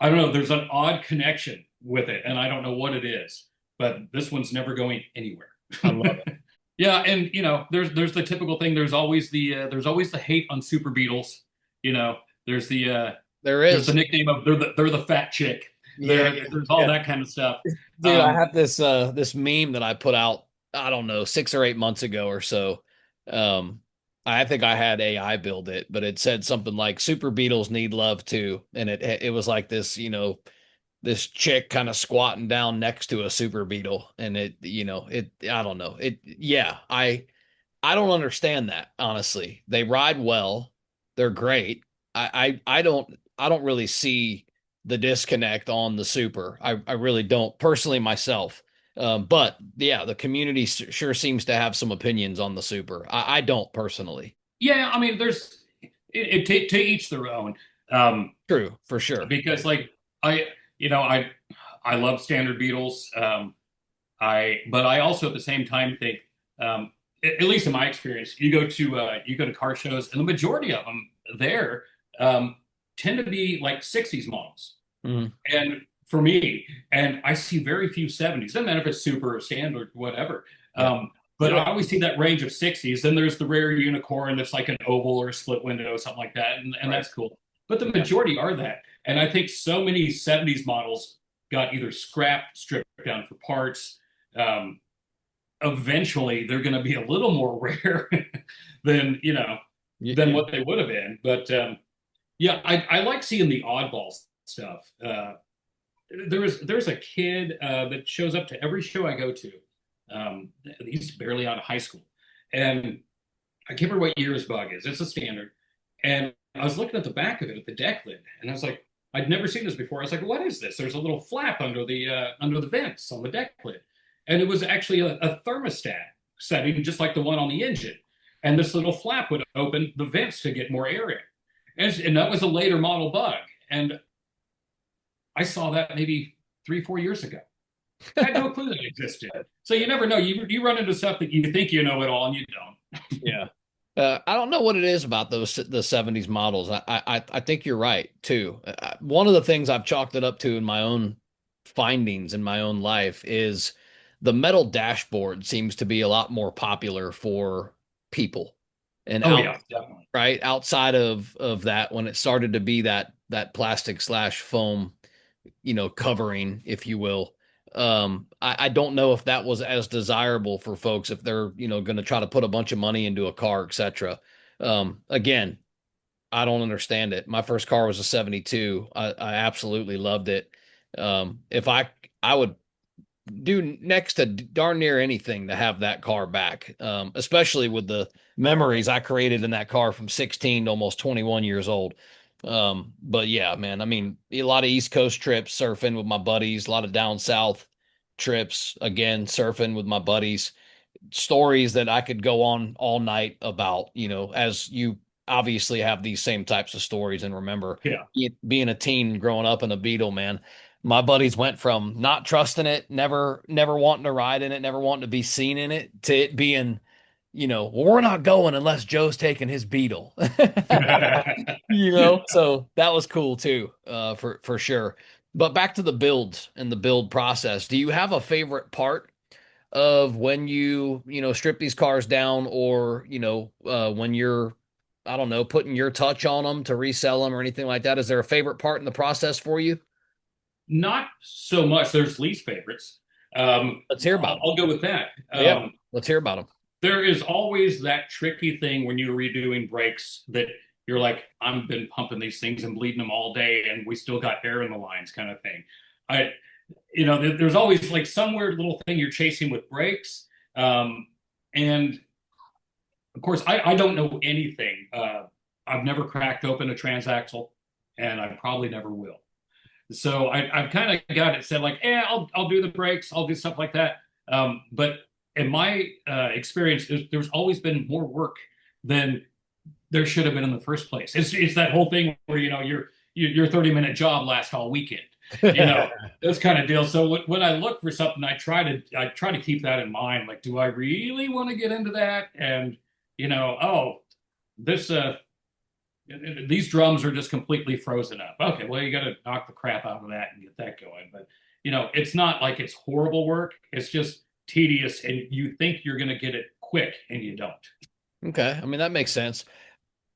I don't know. There's an odd connection with it, and I don't know what it is, but this one's never going anywhere. I love it. Yeah, and there's the typical thing. There's always the hate on Super Beetles. You know, there's the uh, There there's the is. nickname of they're the fat chick. Yeah, yeah, There's all yeah. that kind of stuff. Dude, I Um, have this meme that I put out, I don't know, 6 or 8 months ago or so. Um, I think I had AI build it, but it said something like Super Beetles need love too. And it was like this, this chick kind of squatting down next to a Super Beetle. And I don't know. Yeah, I don't understand that, honestly. They ride well. They're great. I don't really see the disconnect on the super. I really don't personally myself. But yeah, the community sure seems to have some opinions on the super. I don't personally. yeah, I mean, to each their own. Um, True, for sure. because like I, you know, I love standard Beetles. But I also at the same time think, at least in my experience, you go to car shows, and the majority of them there um, tend to be like '60s models. Mhm. And for me, and I see very few '70s. Doesn't matter if it's super or standard, whatever. Yeah. But I always see that range of '60s. Then there's the rare unicorn that's like an oval or a split window, something like that, and Right. that's cool. But the Yeah. majority are that. And I think so many '70s models got either scrapped, stripped down for parts. Um, Eventually, they're going to be a little more rare than than Yeah. what they would have been. But yeah, I like seeing the oddball stuff. There's a kid that shows up to every show I go to. He's barely out of high school, and I can't remember what year his bug is. It's a standard, and I was looking at the back of it at the deck lid, and I was like, I'd never seen this before. I was like, what is this? There's a little flap under the vents on the deck lid, and it was actually a thermostat setting, just like the one on the engine. And this little flap would open the vents to get more air in, and that was a later model bug. And I saw that maybe 3, 4 years ago. I had no clue that existed. So you never know. You run into stuff that you think you know it all and you don't. Yeah. I don't know what it is about the '70s models. I think you're right too. One of the things I've chalked it up to in my own findings in my own life is the metal dashboard seems to be a lot more popular for people. and Oh out yeah, definitely. right outside of that, when it started to be that plastic slash foam, covering, if you will. I don't know if that was as desirable for folks if they're, going to try to put a bunch of money into a car, etc. Again, I don't understand it. My first car was a 72. I absolutely loved it. If I would do next to darn near anything to have that car back, especially with the memories I created in that car from 16 to almost 21 years old. But yeah, man, I mean, a lot of East Coast trips surfing with my buddies, a lot of down south trips, again, surfing with my buddies, stories that I could go on all night about, as you obviously have these same types of stories and remember Yeah. being a teen growing up in a Beetle, man. My buddies went from not trusting it, never wanting to ride in it, never wanting to be seen in it, to it being, well, we're not going unless Joe's taking his Beetle. So that was cool too, for sure. But back to the builds and the build process. Do you have a favorite part of when strip these cars down, or when you're, I don't know, putting your touch on them to resell them or anything like that? Is there a favorite part in the process for you? Not so much. There's least favorites. Let's hear about I'll, them. I'll go with that. Yeah, let's hear about them. There is always that tricky thing when you're redoing brakes that you're like, I've been pumping these things and bleeding them all day, and we still got air in the lines, kind of thing. I, there's always like some weird little thing you're chasing with brakes. And of course, I don't know anything. I've never cracked open a transaxle, and I probably never will. So I've kind of got it said like, I'll do the brakes, I'll do stuff like that. But in my experience, there's always been more work than there should have been in the first place. It's that whole thing where your 30-minute job lasts all weekend, you know, those kind of deals. So when I look for something, I try to keep that in mind. Like, do I really want to get into that? And oh, this these drums are just completely frozen up. Okay, well, you got to knock the crap out of that and get that going. But it's not like it's horrible work. It's just tedious, and you think you're going to get it quick, and you don't. Okay, I mean that makes sense.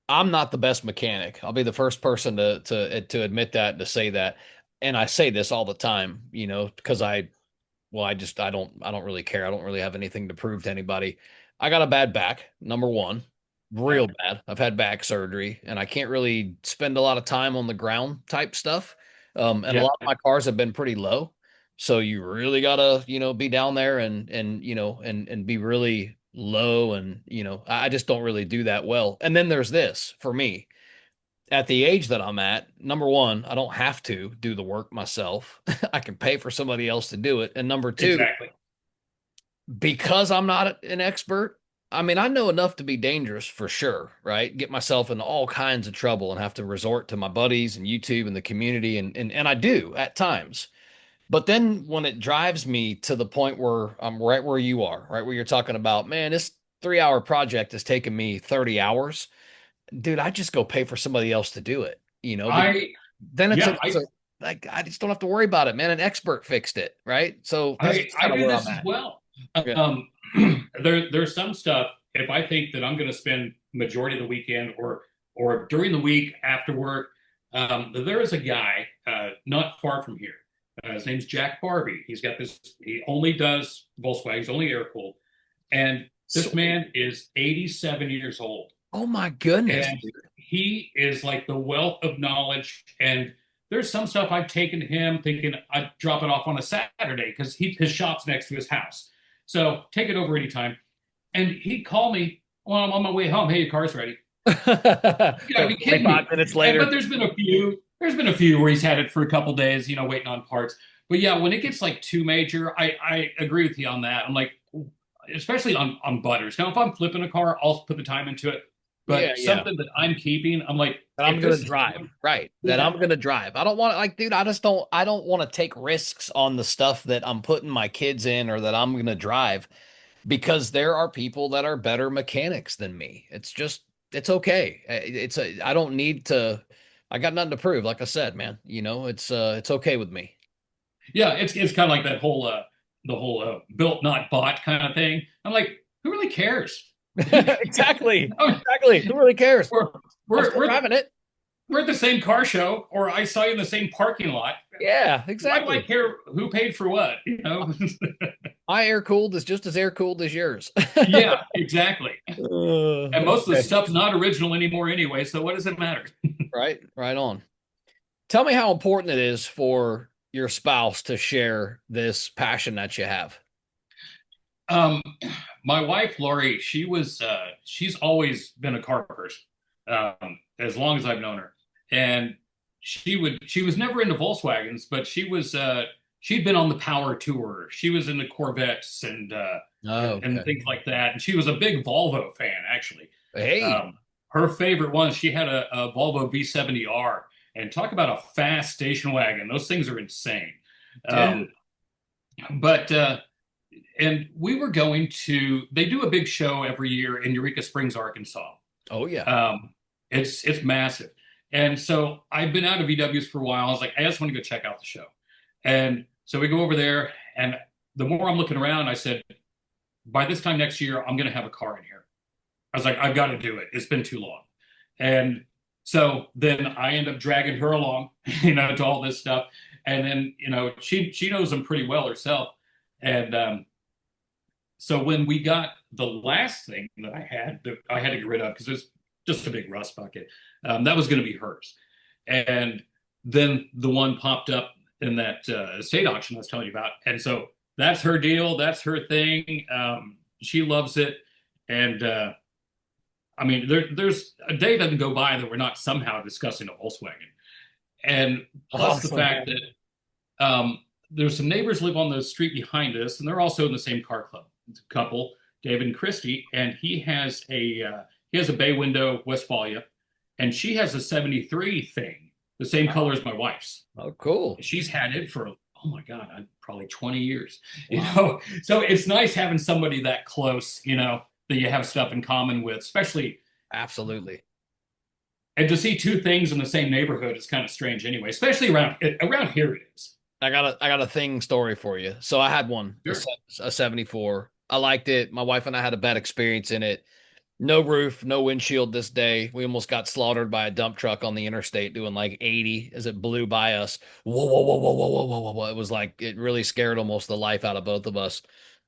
I'm not the best mechanic. I'll be the first person to admit that and to say that. And I say this all the time, because well, I don't really care. I don't really have anything to prove to anybody. I got a bad back, number one, Yeah, real bad. I've had back surgery and I can't really spend a lot of time on the ground type stuff. And a yeah, lot of my cars have been pretty low. So you really gotta, be down there and be really low. And, I just don't really do that well. And then there's this for me at the age that I'm at. Number one, I don't have to do the work myself. I can pay for somebody else to do it. And number two, exactly. because I'm not an expert, I mean, I know enough to be dangerous for sure, right? Get myself into all kinds of trouble and have to resort to my buddies and YouTube and the community. And I do at times. But then when it drives me to the point where I'm right where you are, right where you're talking about, man, this 3 hour project has taken me 30 hours. Dude, I just go pay for somebody else to do it, because I then yeah, it's a like I just don't have to worry about it, man. An expert fixed it, right? So that's I just I kind of do where I'm this as at. well. Yeah. Um, there's some stuff if I think that I'm going to spend majority of the weekend or during the week after work. There is a guy not far from here. His name's Jack Barbie. He's got this. He only does Volkswagens, only air cooled, and this Sweet. man is 87 years old, Oh my goodness, and dude. he is like the wealth of knowledge. And there's some stuff I've taken to him thinking I'd drop it off on a Saturday because his shop's next to his house. So take it over anytime. And he'd call me while I'm on my way home. Hey, your car's ready. You gotta be kidding 45 me. minutes But later. there's been a few where he's had it for a couple days, waiting on parts. But yeah, when it gets like too major, I agree with you on that. I'm like, especially on butters. Now, if I'm flipping a car, I'll put the time into it. Yeah, But yeah. something that I'm keeping, I'm like, That I'm if gonna this is drive. Right. That yeah, I'm gonna drive. I don't want like, dude, I don't want to take risks on the stuff that I'm putting my kids in or that I'm gonna drive, because there are people that are better mechanics than me. It's okay. I don't need to. I got nothing to prove. Like I said, man, it's okay with me. yeah, it's kind of like that whole the whole built not bought kind of thing. I'm like, who really cares? Exactly. Exactly. Who really cares? we're, I'm we're, still we're, driving it. we're at the same car show, or I saw you in the same parking lot. Yeah, Why do I exactly. care who paid for what? You know? My air cooled is just as air cooled as yours. Yeah, exactly. And most of the Okay. stuff's not original anymore anyway, so what does it matter? Right, right on. Tell me how important it is for your spouse to share this passion that you have. Um, my wife Lori, she's always been a car person, as long as I've known her, and she was never into Volkswagens, but she'd been on the power tour. She was into Corvettes Oh, and okay. things like that, and she was a big Volvo fan actually. Hey, Her favorite one, she had a Volvo V70R, and talk about a fast station wagon. Those things are insane. dude. Um, but and we were going to they do a big show every year in Eureka Springs, Arkansas. Oh, yeah. um, it's massive, and so I've been out of VWs for a while. I was like, I just want to go check out the show. And so we go over there, and the more I'm looking around, I said, by this time next year I'm going to have a car in here. I was like, I've got to do it, it's been too long. And so then I end up dragging her along, to all this stuff. And then she knows them pretty well herself. And so when we got the last thing that I had to get rid of because it was just a big rust bucket, that was going to be hers. And then the one popped up in that estate auction I was telling you about. And so that's her deal. That's her thing. She loves it. And I mean, there's a day doesn't go by that we're not somehow discussing a Volkswagen. And plus the Awesome. fact that there's some neighbors live on the street behind us, and they're also in the same car club. It's a couple, David and Christy, and he has a bay window Westphalia, and she has a '73 thing, the same color as my wife's. Oh, cool. She's had it for, oh my God, probably 20 years. Wow. So it's nice having somebody that close, that you have stuff in common with, especially. Absolutely. And to see two things in the same neighborhood is kind of strange anyway, especially around here it is. I got a thing story for you. So I had one, Sure. a 74. I liked it. My wife and I had a bad experience in it. No roof, no windshield this day. We almost got slaughtered by a dump truck on the interstate doing like 80 as it blew by us. Whoa, whoa, whoa, whoa, whoa, whoa, whoa, whoa, whoa. It was like it really scared almost the life out of both of us.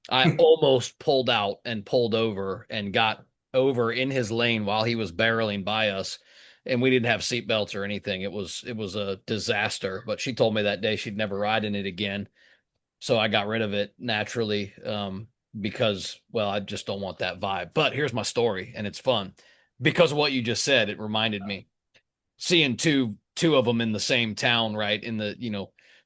I almost pulled out and pulled over and got over in his lane while he was barreling by us. And we didn't have seatbelts or anything. It was a disaster. But she told me that day she'd never ride in it again. So I got rid of it naturally, because, well, I just don't want that vibe. But here's my story, and it's fun because of what you just said. It reminded me seeing two of them in the same town, right?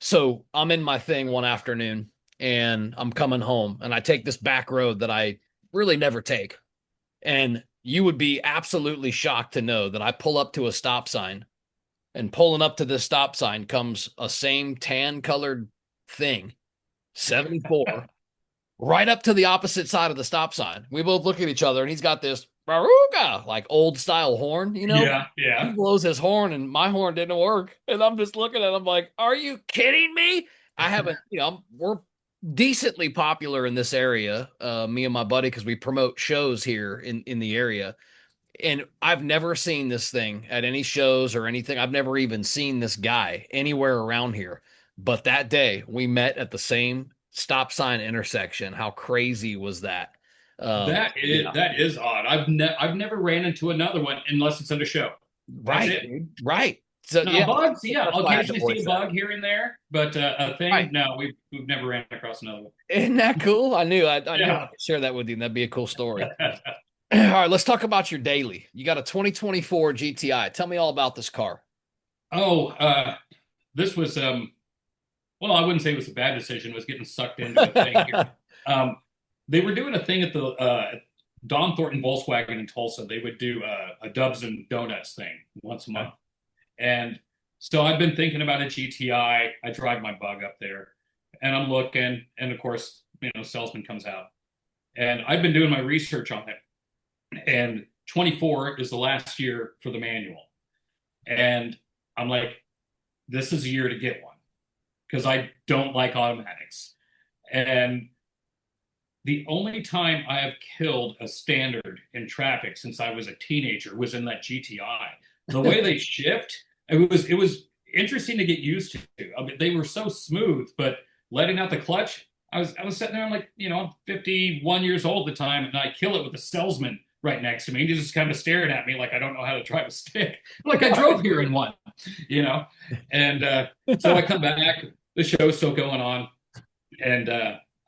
So I'm in my thing one afternoon, and I'm coming home, and I take this back road that I really never take, and you would be absolutely shocked to know that I pull up to a stop sign, and pulling up to this stop sign comes a same tan colored thing, 74, right up to the opposite side of the stop sign. We both look at each other, and he's got this baruga, like old style horn, Yeah, He yeah. blows his horn, and my horn didn't work. And I'm just looking at him like, are you kidding me? I haven't, we're decently popular in this area, me and my buddy, because we promote shows here in the area. And I've never seen this thing at any shows or anything. I've never even seen this guy anywhere around here. But that day we met at the same stop sign intersection. How crazy was that? Yeah, That is odd. I've never ran into another one unless it's in a show. That's right, it. dude. Right. So Now yeah, bugs, yeah, that's I'll why I had to occasionally see voice a that. bug here and there, but a Right. thing, no, we've never ran across another one. Isn't that cool? I knew I Yeah. could share that with you. And that'd be a cool story. All right, let's talk about your daily. You got a 2024 GTI. Tell me all about this car. Oh, this was well, I wouldn't say it was a bad decision. It was getting sucked into a thing here. Um, they were doing a thing at the Don Thornton Volkswagen in Tulsa. They would do a Dubs and Donuts thing once a month. And so I've been thinking about a GTI. I drive my bug up there and I'm looking, and of course, salesman comes out. And I've been doing my research on it. And 24 is the last year for the manual. And I'm like, this is a year to get one because I don't like automatics. And the only time I have killed a standard in traffic since I was a teenager was in that GTI. The way they shift, it was interesting to get used to. I mean, they were so smooth, but letting out the clutch, I was sitting there, I'm like, I'm 51 years old at the time, and I kill it with the salesman right next to me. He's just kind of staring at me like I don't know how to drive a stick. Like I drove here in one, you know? And so I come back, the show's still going on, and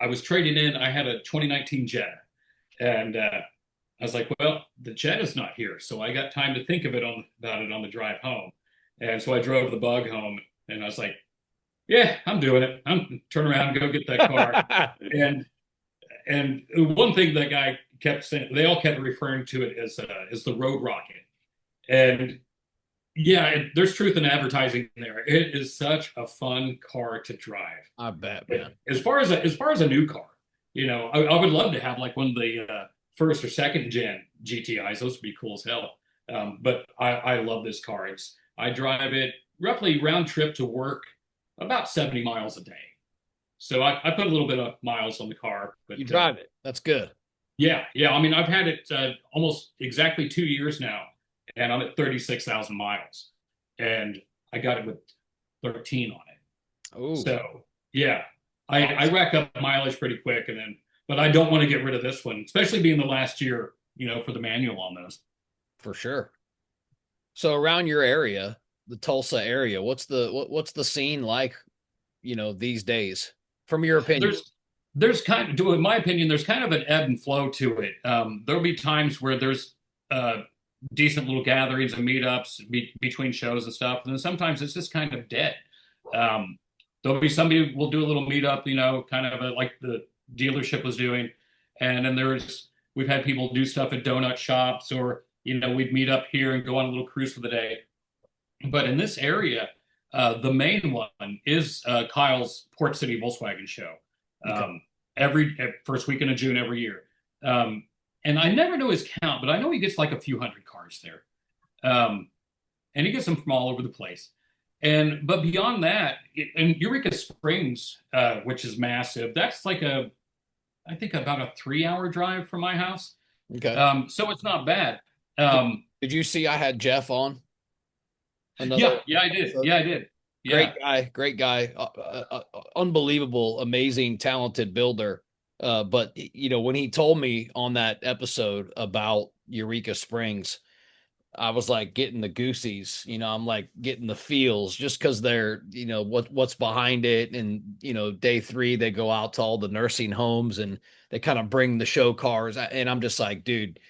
I was trading in. I had a 2019 Jetta, and I was like, well, the Jetta's not here, so I got time to think about it on the drive home. And so I drove the Bug home, and I was like, yeah, I'm doing it. I'm turn around and go get that car. And and one thing that guy kept saying, they all kept referring to it as the Road Rocket. And yeah, there's truth in advertising there. It is such a fun car to drive. I bet, man. As far as a new car, I would love to have like one of the first or second gen GTIs. Those would be cool as hell. But I love this car. I drive it roughly round trip to work about 70 miles a day. So I put a little bit of miles on the car, but You drive it. That's good. yeah, yeah. I mean, I've had it almost exactly 2 years now, and I'm at 36,000 miles, and I got it with 13 on it. Oh, So yeah, I awesome. rack up mileage pretty quick, but I don't want to get rid of this one, especially being the last year, for the manual on those. For sure. So around your area, the Tulsa area, what's the scene like, these days, from your opinion? There's kind of, in my opinion, there's kind of an ebb and flow to it. There'll be times where there's uh, decent little gatherings and meetups between shows and stuff, and then sometimes it's just kind of dead. Um, there'll be somebody will do a little meetup, kind of like the dealership was doing, and then we've had people do stuff at donut shops, or we'd meet up here and go on a little cruise for the day. But in this area, the main one is Kyle's Port City Volkswagen show. Okay. Um, every first weekend of June every year. Um, and I never know his count, but I know he gets like a few hundred cars there. Um, and he gets them from all over the place. But beyond that, and Eureka Springs, which is massive, that's like I think about a 3 hour drive from my house. Okay. So it's not bad. Did, Um, did you see I had Jeff on yeah, another yeah, I did. episode? Yeah, I did. Yeah. Great guy, unbelievable, amazing, talented builder. But when he told me on that episode about Eureka Springs, I was like getting the goosies. I'm like getting the feels just because they're, what's behind it. And day three they go out to all the nursing homes and they kind of bring the show cars, and I'm just like, dude,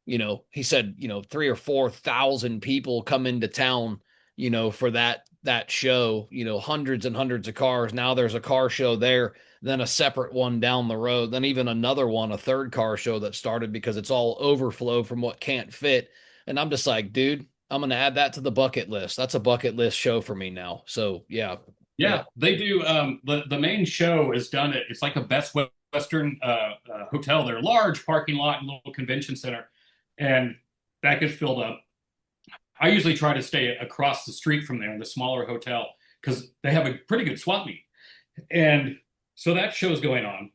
he said, 3 or 4 thousand people come into town, for that show, hundreds and hundreds of cars. Now there's a car show there, then a separate one down the road, then even another one, a third car show that started because it's all overflow from what can't fit. And I'm just like, dude, I'm gonna add that to the bucket list. That's a bucket list show for me now. So yeah, yeah. Yeah, they do. The main show is done at it's like a Best Western hotel. They're large parking lot and little convention center, and that gets filled up. I usually try to stay across the street from there in the smaller hotel because they have a pretty good swap meet, and so that show's going on.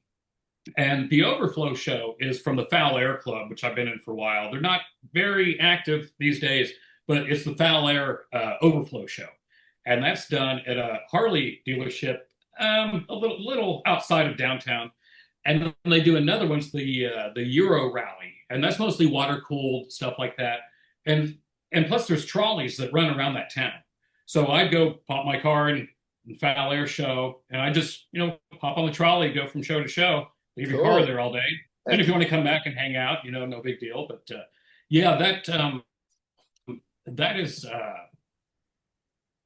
And the Overflow show is from the Foul Air Club, which I've been in for a while. They're not very active these days, but it's the Foul Air Overflow show, and that's done at a Harley dealership, a little outside of downtown. And then they do another one's the Euro Rally, and that's mostly water cooled stuff like that. And plus, there's trolleys that run around that town. So I'd go pop my car in Foul Air show, and I just pop on the trolley, go from show to show, leave your car Cool. there all day. And if you want to come back and hang out, no big deal. But yeah, that is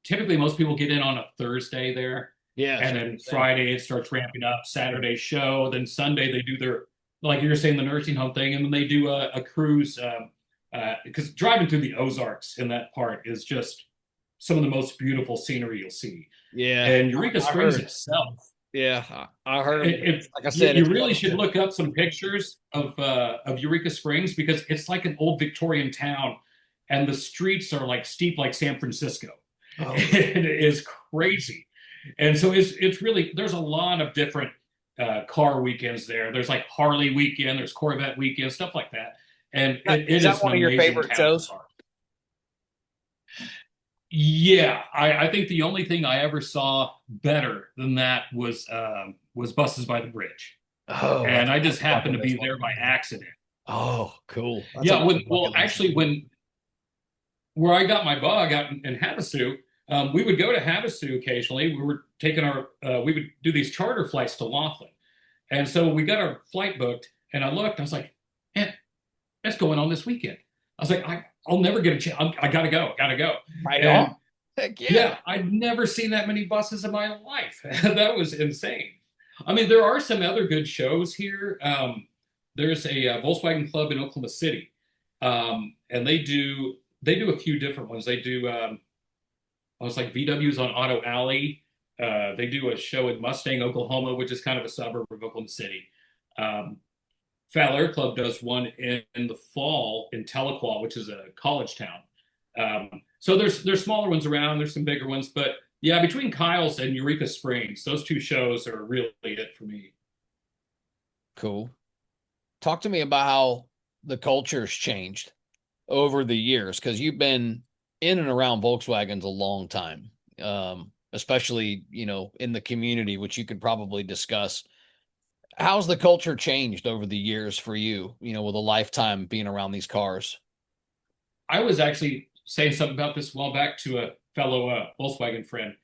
typically most people get in on a Thursday there, Yeah, and then Friday it starts ramping up. Saturday show, then Sunday they do their like you were saying the nursing home thing, and then they do a cruise because driving through the Ozarks in that part is just some of the most beautiful scenery you'll see. yeah. And Eureka I Springs heard. itself, Yeah, I heard. if Like I you, said, you it's really should look up some pictures of Eureka Springs because it's like an old Victorian town, and the streets are like steep like San Francisco. oh, It is crazy, and so it's really there's a lot of different. car weekends there. There's like Harley weekend, there's Corvette weekend, stuff like that. And Is it that is an one of your amazing favorite town for shows? cars. Yeah, I think the only thing I ever saw better than that was Buses by the Bridge, Oh, and that's I on just the bucket happened to list be one. there by accident. Oh, cool. That's Yeah, another well, bucket list. actually, when where I got my bug out in Havasu, we would go to Havasu occasionally. We were taking we would do these charter flights to Laughlin, and so we got our flight booked. And I looked, I was like, man, that's going on this weekend. I was like, I'll never get a chance. I gotta go, gotta go. Right on. And Heck yeah. yeah, I'd never seen that many buses in my life. That was insane. I mean, there are some other good shows here. There's a Volkswagen Club in Oklahoma City, and they do a few different ones. They do I was like VW's on Auto Alley. They do a show in Mustang, Oklahoma, which is kind of a suburb of Oklahoma City. Um, Fat Air Club does one in the fall in Tahlequah, which is a college town. So there's smaller ones around. There's some bigger ones, but yeah, between Kyle's and Eureka Springs, those two shows are really it for me. Cool. Talk to me about how the culture's changed over the years because you've been in and around Volkswagens a long time, especially in the community, which you could probably discuss. How's the culture changed over the years for you? With a lifetime being around these cars. I was actually saying something about this a while back to a fellow Volkswagen friend.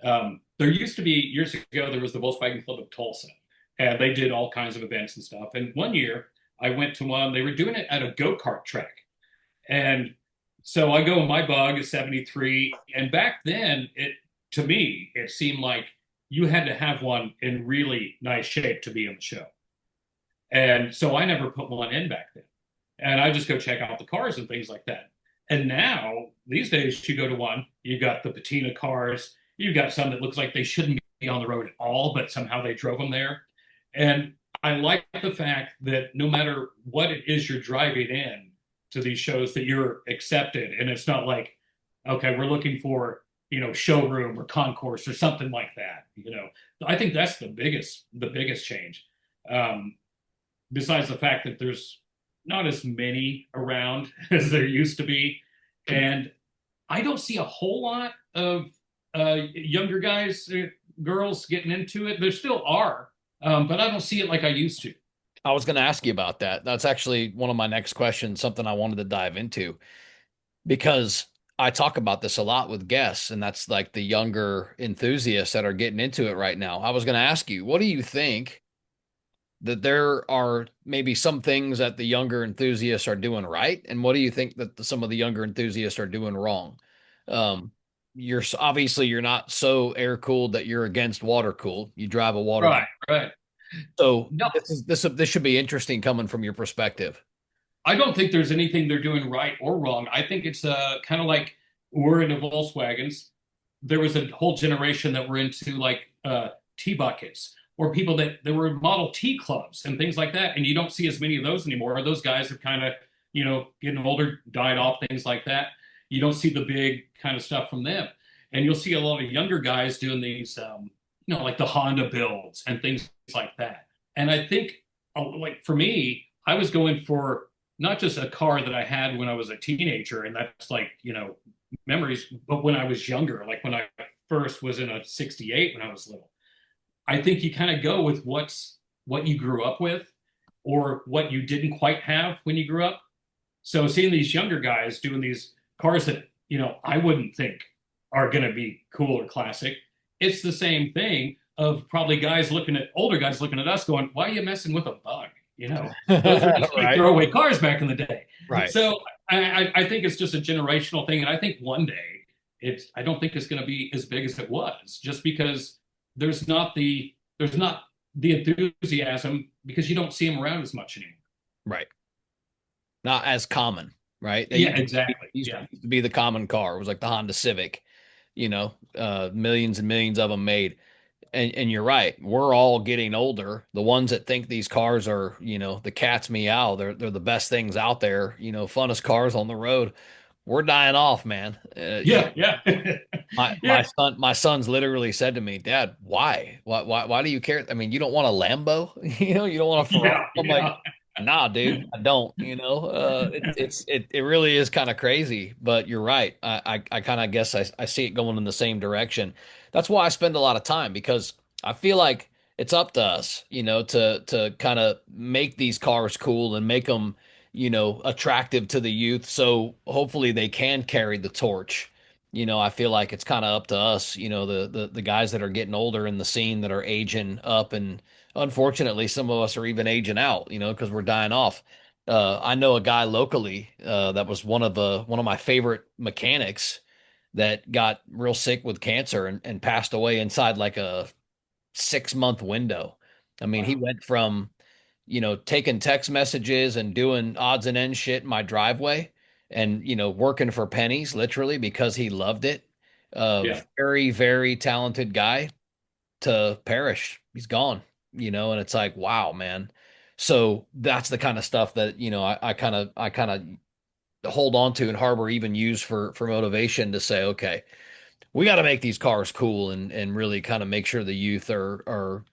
There used to be years ago there was the Volkswagen Club of Tulsa, and they did all kinds of events and stuff. And one year I went to one. They were doing it at a go-kart track, and so I go in my bug, a 73, and back then it to me it seemed like you had to have one in really nice shape to be in the show. And so I never put one in back then. And I just go check out the cars and things like that. And now, these days, you go to one, you've got the patina cars, you've got some that looks like they shouldn't be on the road at all, but somehow they drove them there. And I like the fact that no matter what it is you're driving in to these shows, that you're accepted. And it's not like, okay, we're looking for, showroom or concourse or something like that. I think that's the biggest change. Um, Besides the fact that there's not as many around as there used to be. And I don't see a whole lot of younger guys, girls getting into it. There still are, but I don't see it like I used to. I was going to ask you about that. That's actually one of my next questions, something I wanted to dive into because I talk about this a lot with guests, and that's like the younger enthusiasts that are getting into it right now. I was going to ask you, what do you think that there are maybe some things that the younger enthusiasts are doing right, and what do you think that some of the younger enthusiasts are doing wrong? Um, obviously you're not so air cooled that you're against water cooled. You drive a water, Right, right. so No, this should be interesting coming from your perspective. I don't think there's anything they're doing right or wrong. I think it's kind of like we're into Volkswagens. There was a whole generation that were into like T buckets or people that were Model T clubs and things like that. And you don't see as many of those anymore. Those guys have kind of, getting older, died off, things like that. You don't see the big kind of stuff from them. And you'll see a lot of younger guys doing these, like the Honda builds and things like that. And I think, like for me, I was going for not just a car that I had when I was a teenager, and that's like, memories, but when I was younger, like when I first was in a 68 when I was little. I think you kind of go with what you grew up with or what you didn't quite have when you grew up. So seeing these younger guys doing these cars that, I wouldn't think are going to be cool or classic, it's the same thing of probably older guys looking at us going, why are you messing with a bug? Those were just like Right. throwaway cars back in the day. Right. So I think it's just a generational thing. And I think one day I don't think it's going to be as big as it was just because there's not the enthusiasm because you don't see them around as much anymore. Right. Not as common, right? They Yeah, exactly. used Yeah. to be the common car. It was like the Honda Civic, millions and millions of them made. And you're right. We're all getting older. The ones that think these cars are, the cat's meow, they're the best things out there, funnest cars on the road. we're dying off, man. Yeah, yeah. My Yeah, son's literally said to me, Dad, why do you care? I mean, you don't want a Lambo, you don't want a Ferrari. yeah, I'm like, yeah. nah, dude, I don't. It really is kind of crazy, but you're right. I kind of guess I see it going in the same direction. That's why I spend a lot of time because I feel like it's up to us, to kind of make these cars cool and make them, attractive to the youth. So hopefully they can carry the torch. I feel like it's kind of up to us, the guys that are getting older in the scene that are aging up, and unfortunately, some of us are even aging out, because we're dying off. I know a guy locally that was one of my favorite mechanics that got real sick with cancer and passed away inside like a 6 month window. I mean, he Wow. went from taking text messages and doing odds and ends shit in my driveway and, working for pennies literally because he loved it. Yeah. Very, very talented guy to perish. He's gone, and it's like, wow, man. So that's the kind of stuff that, I kind of hold on to and harbor, even use for motivation to say, okay, we got to make these cars cool and really kind of make sure the youth are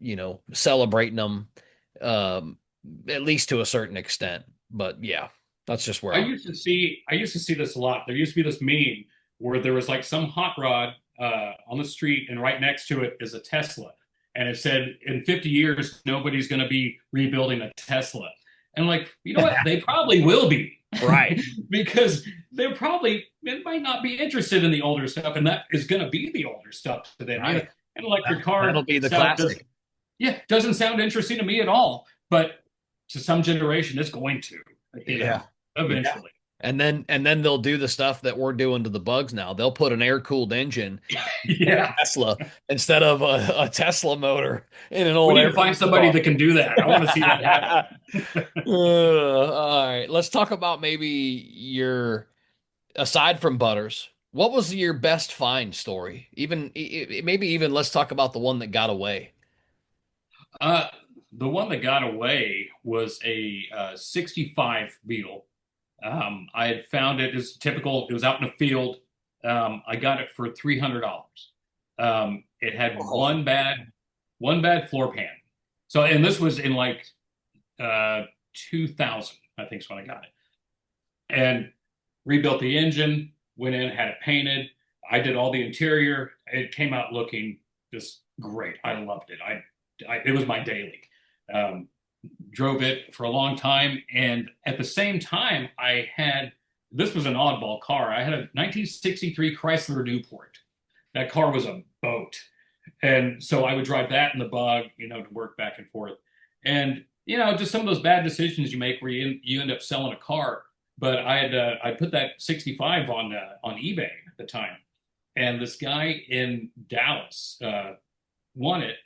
celebrating them, um, at least to a certain extent. But yeah, that's just where I'm. I used to see this a lot. There used to be this meme where there was like some hot rod on the street, and right next to it is a Tesla, and it said, "In 50 years, nobody's going to be rebuilding a Tesla." And I'm like, you know what? They probably will be, Right, because they're probably it might not be interested in the older stuff, and that is going to be the older stuff to them. right. An electric That'll car be the sound does classic. yeah doesn't sound interesting to me at all, but to some generation, it's going to, Yeah, yeah. eventually. And then they'll do the stuff that we're doing to the bugs now. They'll put an air cooled engine in a Yeah. Tesla instead of a Tesla motor in an We old need air to find cooled somebody car. that can do that. I want to see that happen. All right, let's talk about maybe your aside from Butters. What was your best find story? Even maybe even let's talk about the one that got away. Uh, the one that got away was a 65 Beetle. I had found it as typical. It was out in the field. I got it for $300. It had Oh, one bad floor pan. So, and this was in like uh, 2000, I think is when I got it. And rebuilt the engine, went in, had it painted. I did all the interior. It came out looking just great. I loved it. It was my daily. Um, Drove it for a long time, and at the same time, I had this was an oddball car. I had a 1963 Chrysler Newport. That car was a boat, and so I would drive that in the bug, to work back and forth. And just some of those bad decisions you make where you end up selling a car. But I put that 65 on eBay at the time, and this guy in Dallas won it,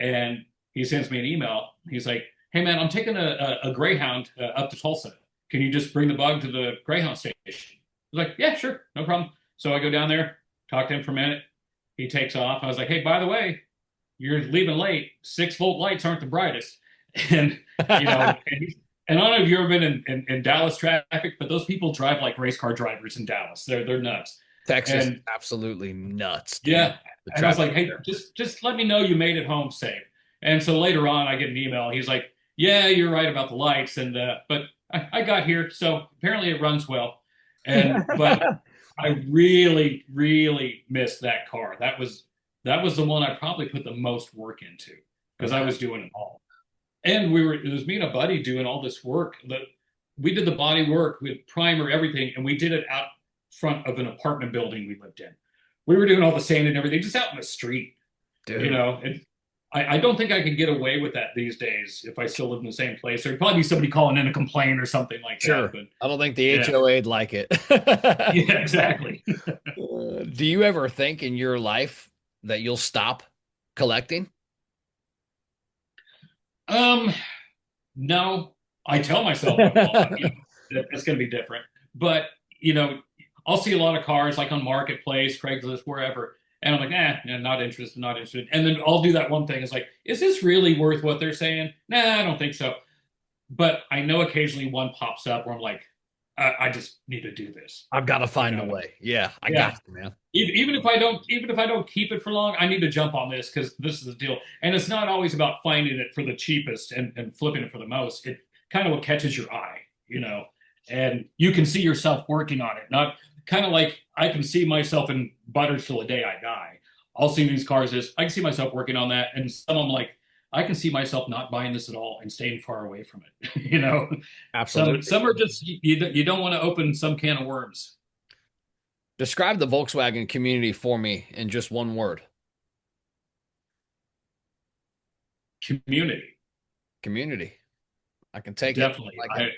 and he sends me an email. He's like, "Hey man, I'm taking a Greyhound up to Tulsa. Can you just bring the bug to the Greyhound station?" I was like, "Yeah, sure, no problem." So I go down there, talk to him for a minute. He takes off. I was like, "Hey, by the way, you're leaving late. 6-volt lights aren't the brightest." And and I don't know if you've ever been in Dallas traffic, but those people drive like race car drivers in Dallas. They're nuts. Texas is And absolutely nuts, dude. yeah. The And I was traffic like, "Hey, there. just let me know you made it home safe." And so later on, I get an email. He's like, "Yeah, you're right about the lights, and but I got here, so apparently it runs well." But I really, really missed that car. That was the one I probably put the most work into because I Okay. was doing it all. And it was me and a buddy doing all this work. We did the body work with primer, everything, and we did it out front of an apartment building we lived in. We were doing all the sand and everything just out in the street, Dude. and I don't think I could get away with that these days if I still live in the same place. There'd probably be somebody calling in a complaint or something like that. Sure. But I don't think the yeah, HOA'd like it. yeah, exactly. Do you ever think in your life that you'll stop collecting? Um, no, I tell myself I will. That's going to be different. But you know, I'll see a lot of cars like on Marketplace, Craigslist, wherever, and I'm like, not interested, not interested. And then I'll do that one thing. It's like, is this really worth what they're saying? Nah, I don't think so. But I know occasionally one pops up where I'm like, I just need to do this. I've got to You find a know? way. Yeah, I got Yeah. you, man. Even if I don't keep it for long, I need to jump on this because this is the deal. And it's not always about finding it for the cheapest and flipping it for the most. It kind of what catches your eye, and you can see yourself working on it. Not kind of like I can see myself in butters till the day I die. I'll see these cars as I can see myself working on that, and some I'm like, I can see myself not buying this at all and staying far away from it. Absolutely. Some are just you don't want to open some can of worms. Describe the Volkswagen community for me in just one word. Community. Community. I can take it. Definitely. I like it.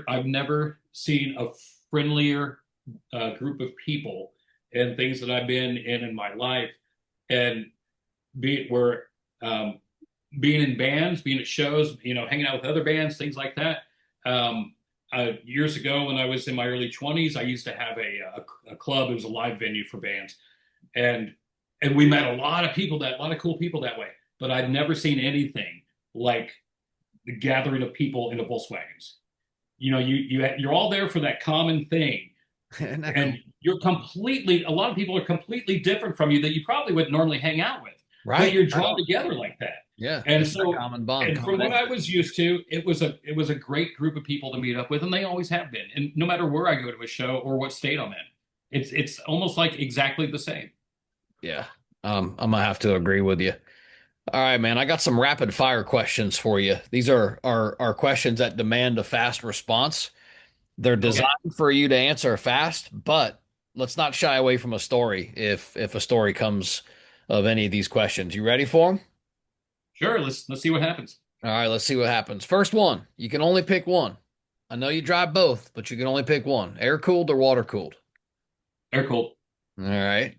I've never seen a friendlier group of people and things that I've been in my life, and be it where um, being in bands, being at shows, hanging out with other bands, things like that. Years ago, when I was in my early 20s, I used to have a club. It was a live venue for bands, and we met a lot of cool people that way. But I'd never seen anything like the gathering of people in the Volkswagens. You're all there for that common thing, Isn't that and cool? a lot of people are completely different from you that you probably wouldn't normally hang out with, but Right. you're Right drawn on. together like that. Yeah. And It's that so, common bond, and from common what I interest. was used to, it was a great group of people to meet up with, and they always have been. And no matter where I go to a show or what state I'm in, it's almost like exactly the same. Yeah. I'm gonna have to agree with you. All right, man. I got some rapid fire questions for you. These are questions that demand a fast response. They're Okay, designed for you to answer fast, but let's not shy away from a story if a story comes of any of these questions. You ready for them? sure. Let's see what happens. All right, let's see what happens. First one, you can only pick one. I know you drive both, but you can only pick one. Air cooled or water cooled? They're cool. All right.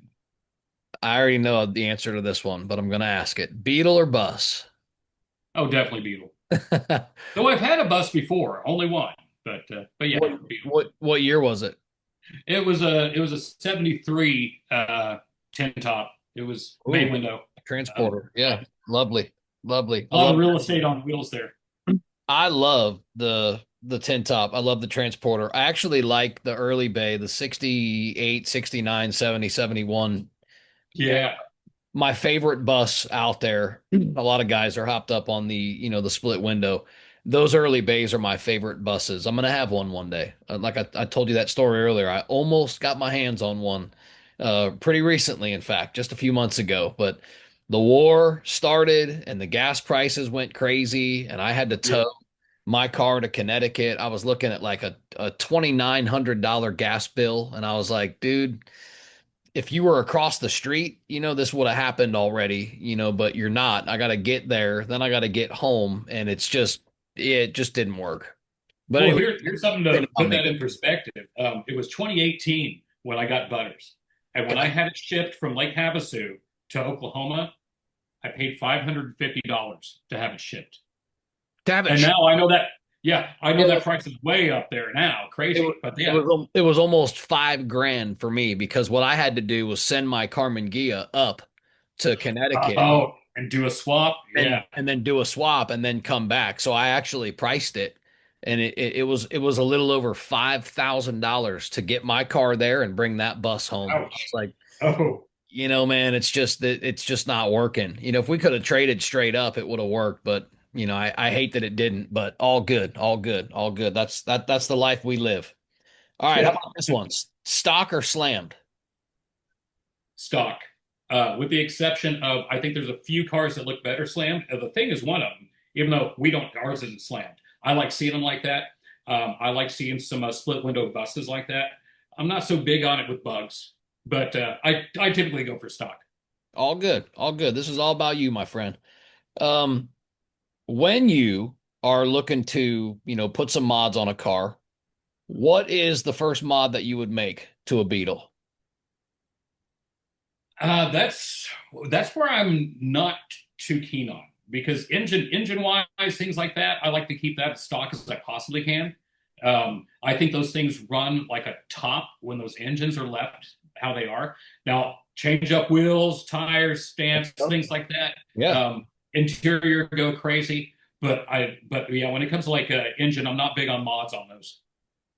I already know the answer to this one, but I'm going to ask it. Beetle or bus? Oh, definitely Beetle. Though I've had a bus before, only one, but yeah, What Beetle. what year was it? It was a 73 tin top. It was bay Ooh, window. transporter. Yeah, Yeah. lovely. Lovely. A lot of real estate on wheels there. I love the tin top. I love the transporter. I actually like the early bay, the 68, 69, 70, 71. Yeah. My favorite bus out there. A lot of guys are hopped up on the split window. Those early bays are my favorite buses. I'm gonna have one day. Like I told you that story earlier. I almost got my hands on one, pretty recently, in fact, just a few months ago. But the war started and the gas prices went crazy, and I had to Yeah. tow my car to Connecticut. I was looking at like a $2,900 gas bill, and I was like, dude, if you were across the street, this would have happened already, but you're not. I got to get there, then I got to get home, and it just didn't work. But Well, anyway, here's something didn't to on put me. that in perspective. It was 2018 when I got Butters. And when I Okay. had it shipped from Lake Havasu to Oklahoma, I paid $550 to have it shipped. Have it. And now I know that, yeah, I know Yeah, that price is way up there now, crazy. But yeah, it was almost 5 grand for me because what I had to do was send my Carmen Gia up to Connecticut oh, and do a swap. Yeah. and then do a swap and then come back. So I actually priced it, and it was a little over $5,000 to get my car there and bring that bus home. I was Ouch. like, Oh, man, it's just that it's just not working. If we could have traded straight up, it would have worked, but I hate that it didn't. But all good, all good, all good. That's the life we live. All right, how yeah. about this one? Stock or slammed? Stock. With the exception of, I think there's a few cars that look better slammed. The thing is one of them, even though ours isn't slammed. I like seeing them like that. I like seeing some split window buses like that. I'm not so big on it with bugs, but I typically go for stock. All good, all good. This is all about you, my friend. Um, when you are looking to, put some mods on a car, what is the first mod that you would make to a Beetle? That's where I'm not too keen on because engine wise things like that I like to keep that as stock as I possibly can. I think those things run like a top when those engines are left how they are. Now change up wheels, tires, stamps, things like that. Yeah. Interior go crazy, but yeah, when it comes to like engine, I'm not big on mods on those.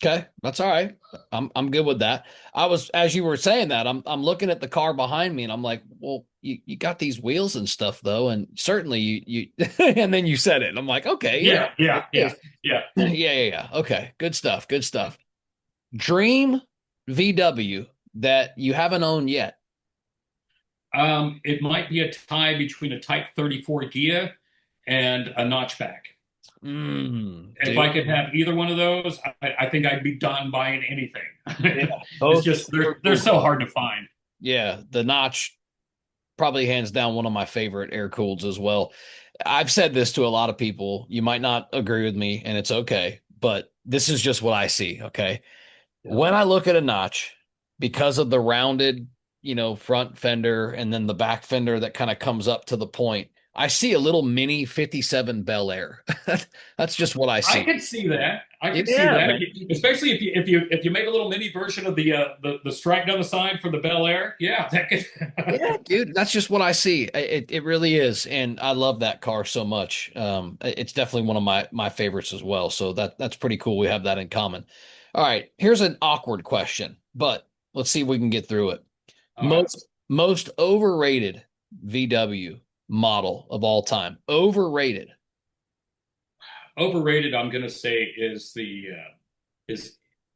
Okay, that's all right. I'm good with that. I was as you were saying that, I'm looking at the car behind me and I'm like, well, you got these wheels and stuff though, and certainly you and then you said it. And I'm like, okay, yeah, Yeah, yeah, it yeah, is. yeah. Yeah. Okay, good stuff. Good stuff. Dream VW that you haven't owned yet. It might be a tie between a Type 34 Gia and a notchback. If Dude. I could have either one of those, I think I'd be done buying Yeah, anything. It's both just super they're cool so cars. hard to find. Yeah, the notch probably hands down one of my favorite air cooleds as well. I've said this to a lot of people. You might not agree with me, and it's okay, but this is just what I see. Okay. Yeah. When I look at a notch, because of the rounded, front fender and then the back fender that kind of comes up to the point, I see a little mini 57 Bel Air. That's just what I I see. could see that. I could see Yeah, that, man. especially if you make a little mini version of the stripe down the side for the Bel Air. Yeah, that could. Yeah, dude, that's just what I see. It really is, and I love that car so much. It's definitely one of my favorites as well. So that's pretty cool. We have that in common. All right, here's an awkward question, but let's see if we can get through it. All right. Most overrated VW model of all time. Overrated. Overrated, I'm gonna say is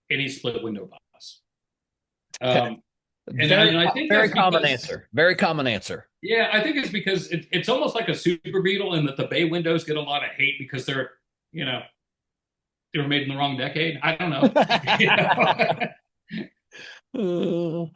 any split window bus. Okay. Um, Very and I think very that's common because answer. Very common answer. yeah, I think it's because it's almost like a Super Beetle in that the bay windows get a lot of hate because you know they were made in the wrong decade. I don't know. You know?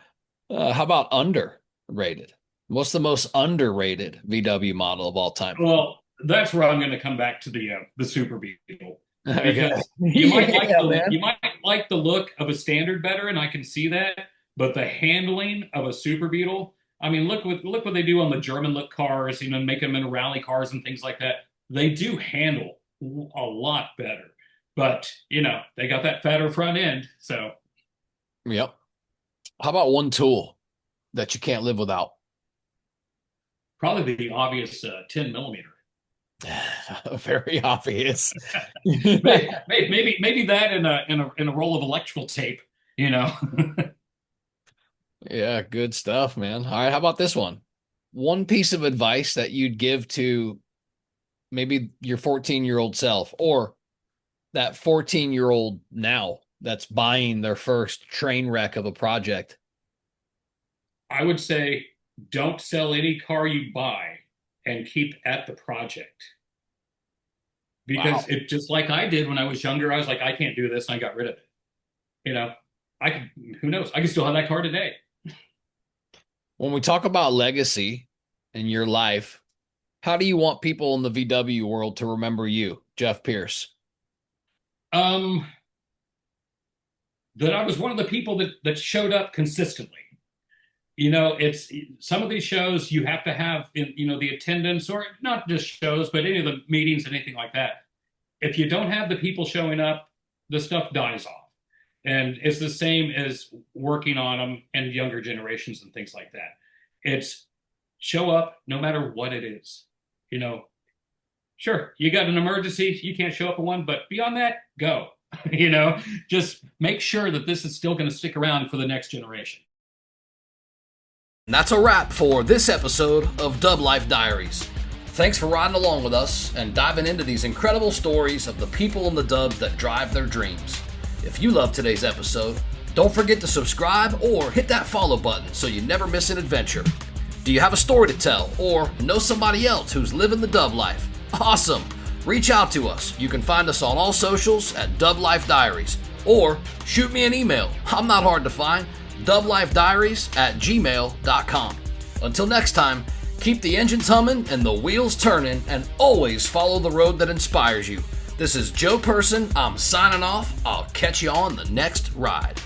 How about underrated? What's the most underrated VW model of all time? Well, that's where I'm going to come back to the Super Beetle Okay. because Yeah, man. you might like the look of a standard better, and I can see that. But the handling of a Super Beetle, I mean, look what they do on the German look cars, making them into rally cars and things like that. They do handle a lot better, but they got that fatter front end, so Yep. How about one tool that you can't live without? probably the obvious 10 millimeter. Very obvious. Maybe that in a roll of electrical tape, you know. Yeah, good stuff, man. All right, how about this one? One piece of advice that you'd give to maybe your 14-year-old self or that 14-year-old now that's buying their first train wreck of a project. I would say don't sell any car you buy and keep at the project because Wow. it just like I did when I was younger, I was like, I can't do this, and I got rid of it. You know, I could, who knows? I can still have that car today. When we talk about legacy in your life, how do you want people in the VW world to remember you, Jeff Pierce? Um, that I was one of the people that showed up consistently. It's some of these shows you have to have the attendance, or not just shows, but any of the meetings, anything like that. If you don't have the people showing up, the stuff dies off. And it's the same as working on them and younger generations and things like that. It's show up no matter what it is. You know, sure, you got an emergency, you can't show up at one, but beyond that, go. Just make sure that this is still going to stick around for the next generation. And that's a wrap for this episode of Dub Life Diaries. Thanks for riding along with us and diving into these incredible stories of the people in the dubs that drive their dreams. If you loved today's episode, don't forget to subscribe or hit that follow button so you never miss an adventure. Do you have a story to tell or know somebody else who's living the dub life? Awesome! Reach out to us. You can find us on all socials at Dub Life Diaries or shoot me an email. I'm not hard to find. dublifediaries@gmail.com. Until next time, keep the engines humming and the wheels turning and always follow the road that inspires you. This is Joe Person. I'm signing off. I'll catch you on the next ride.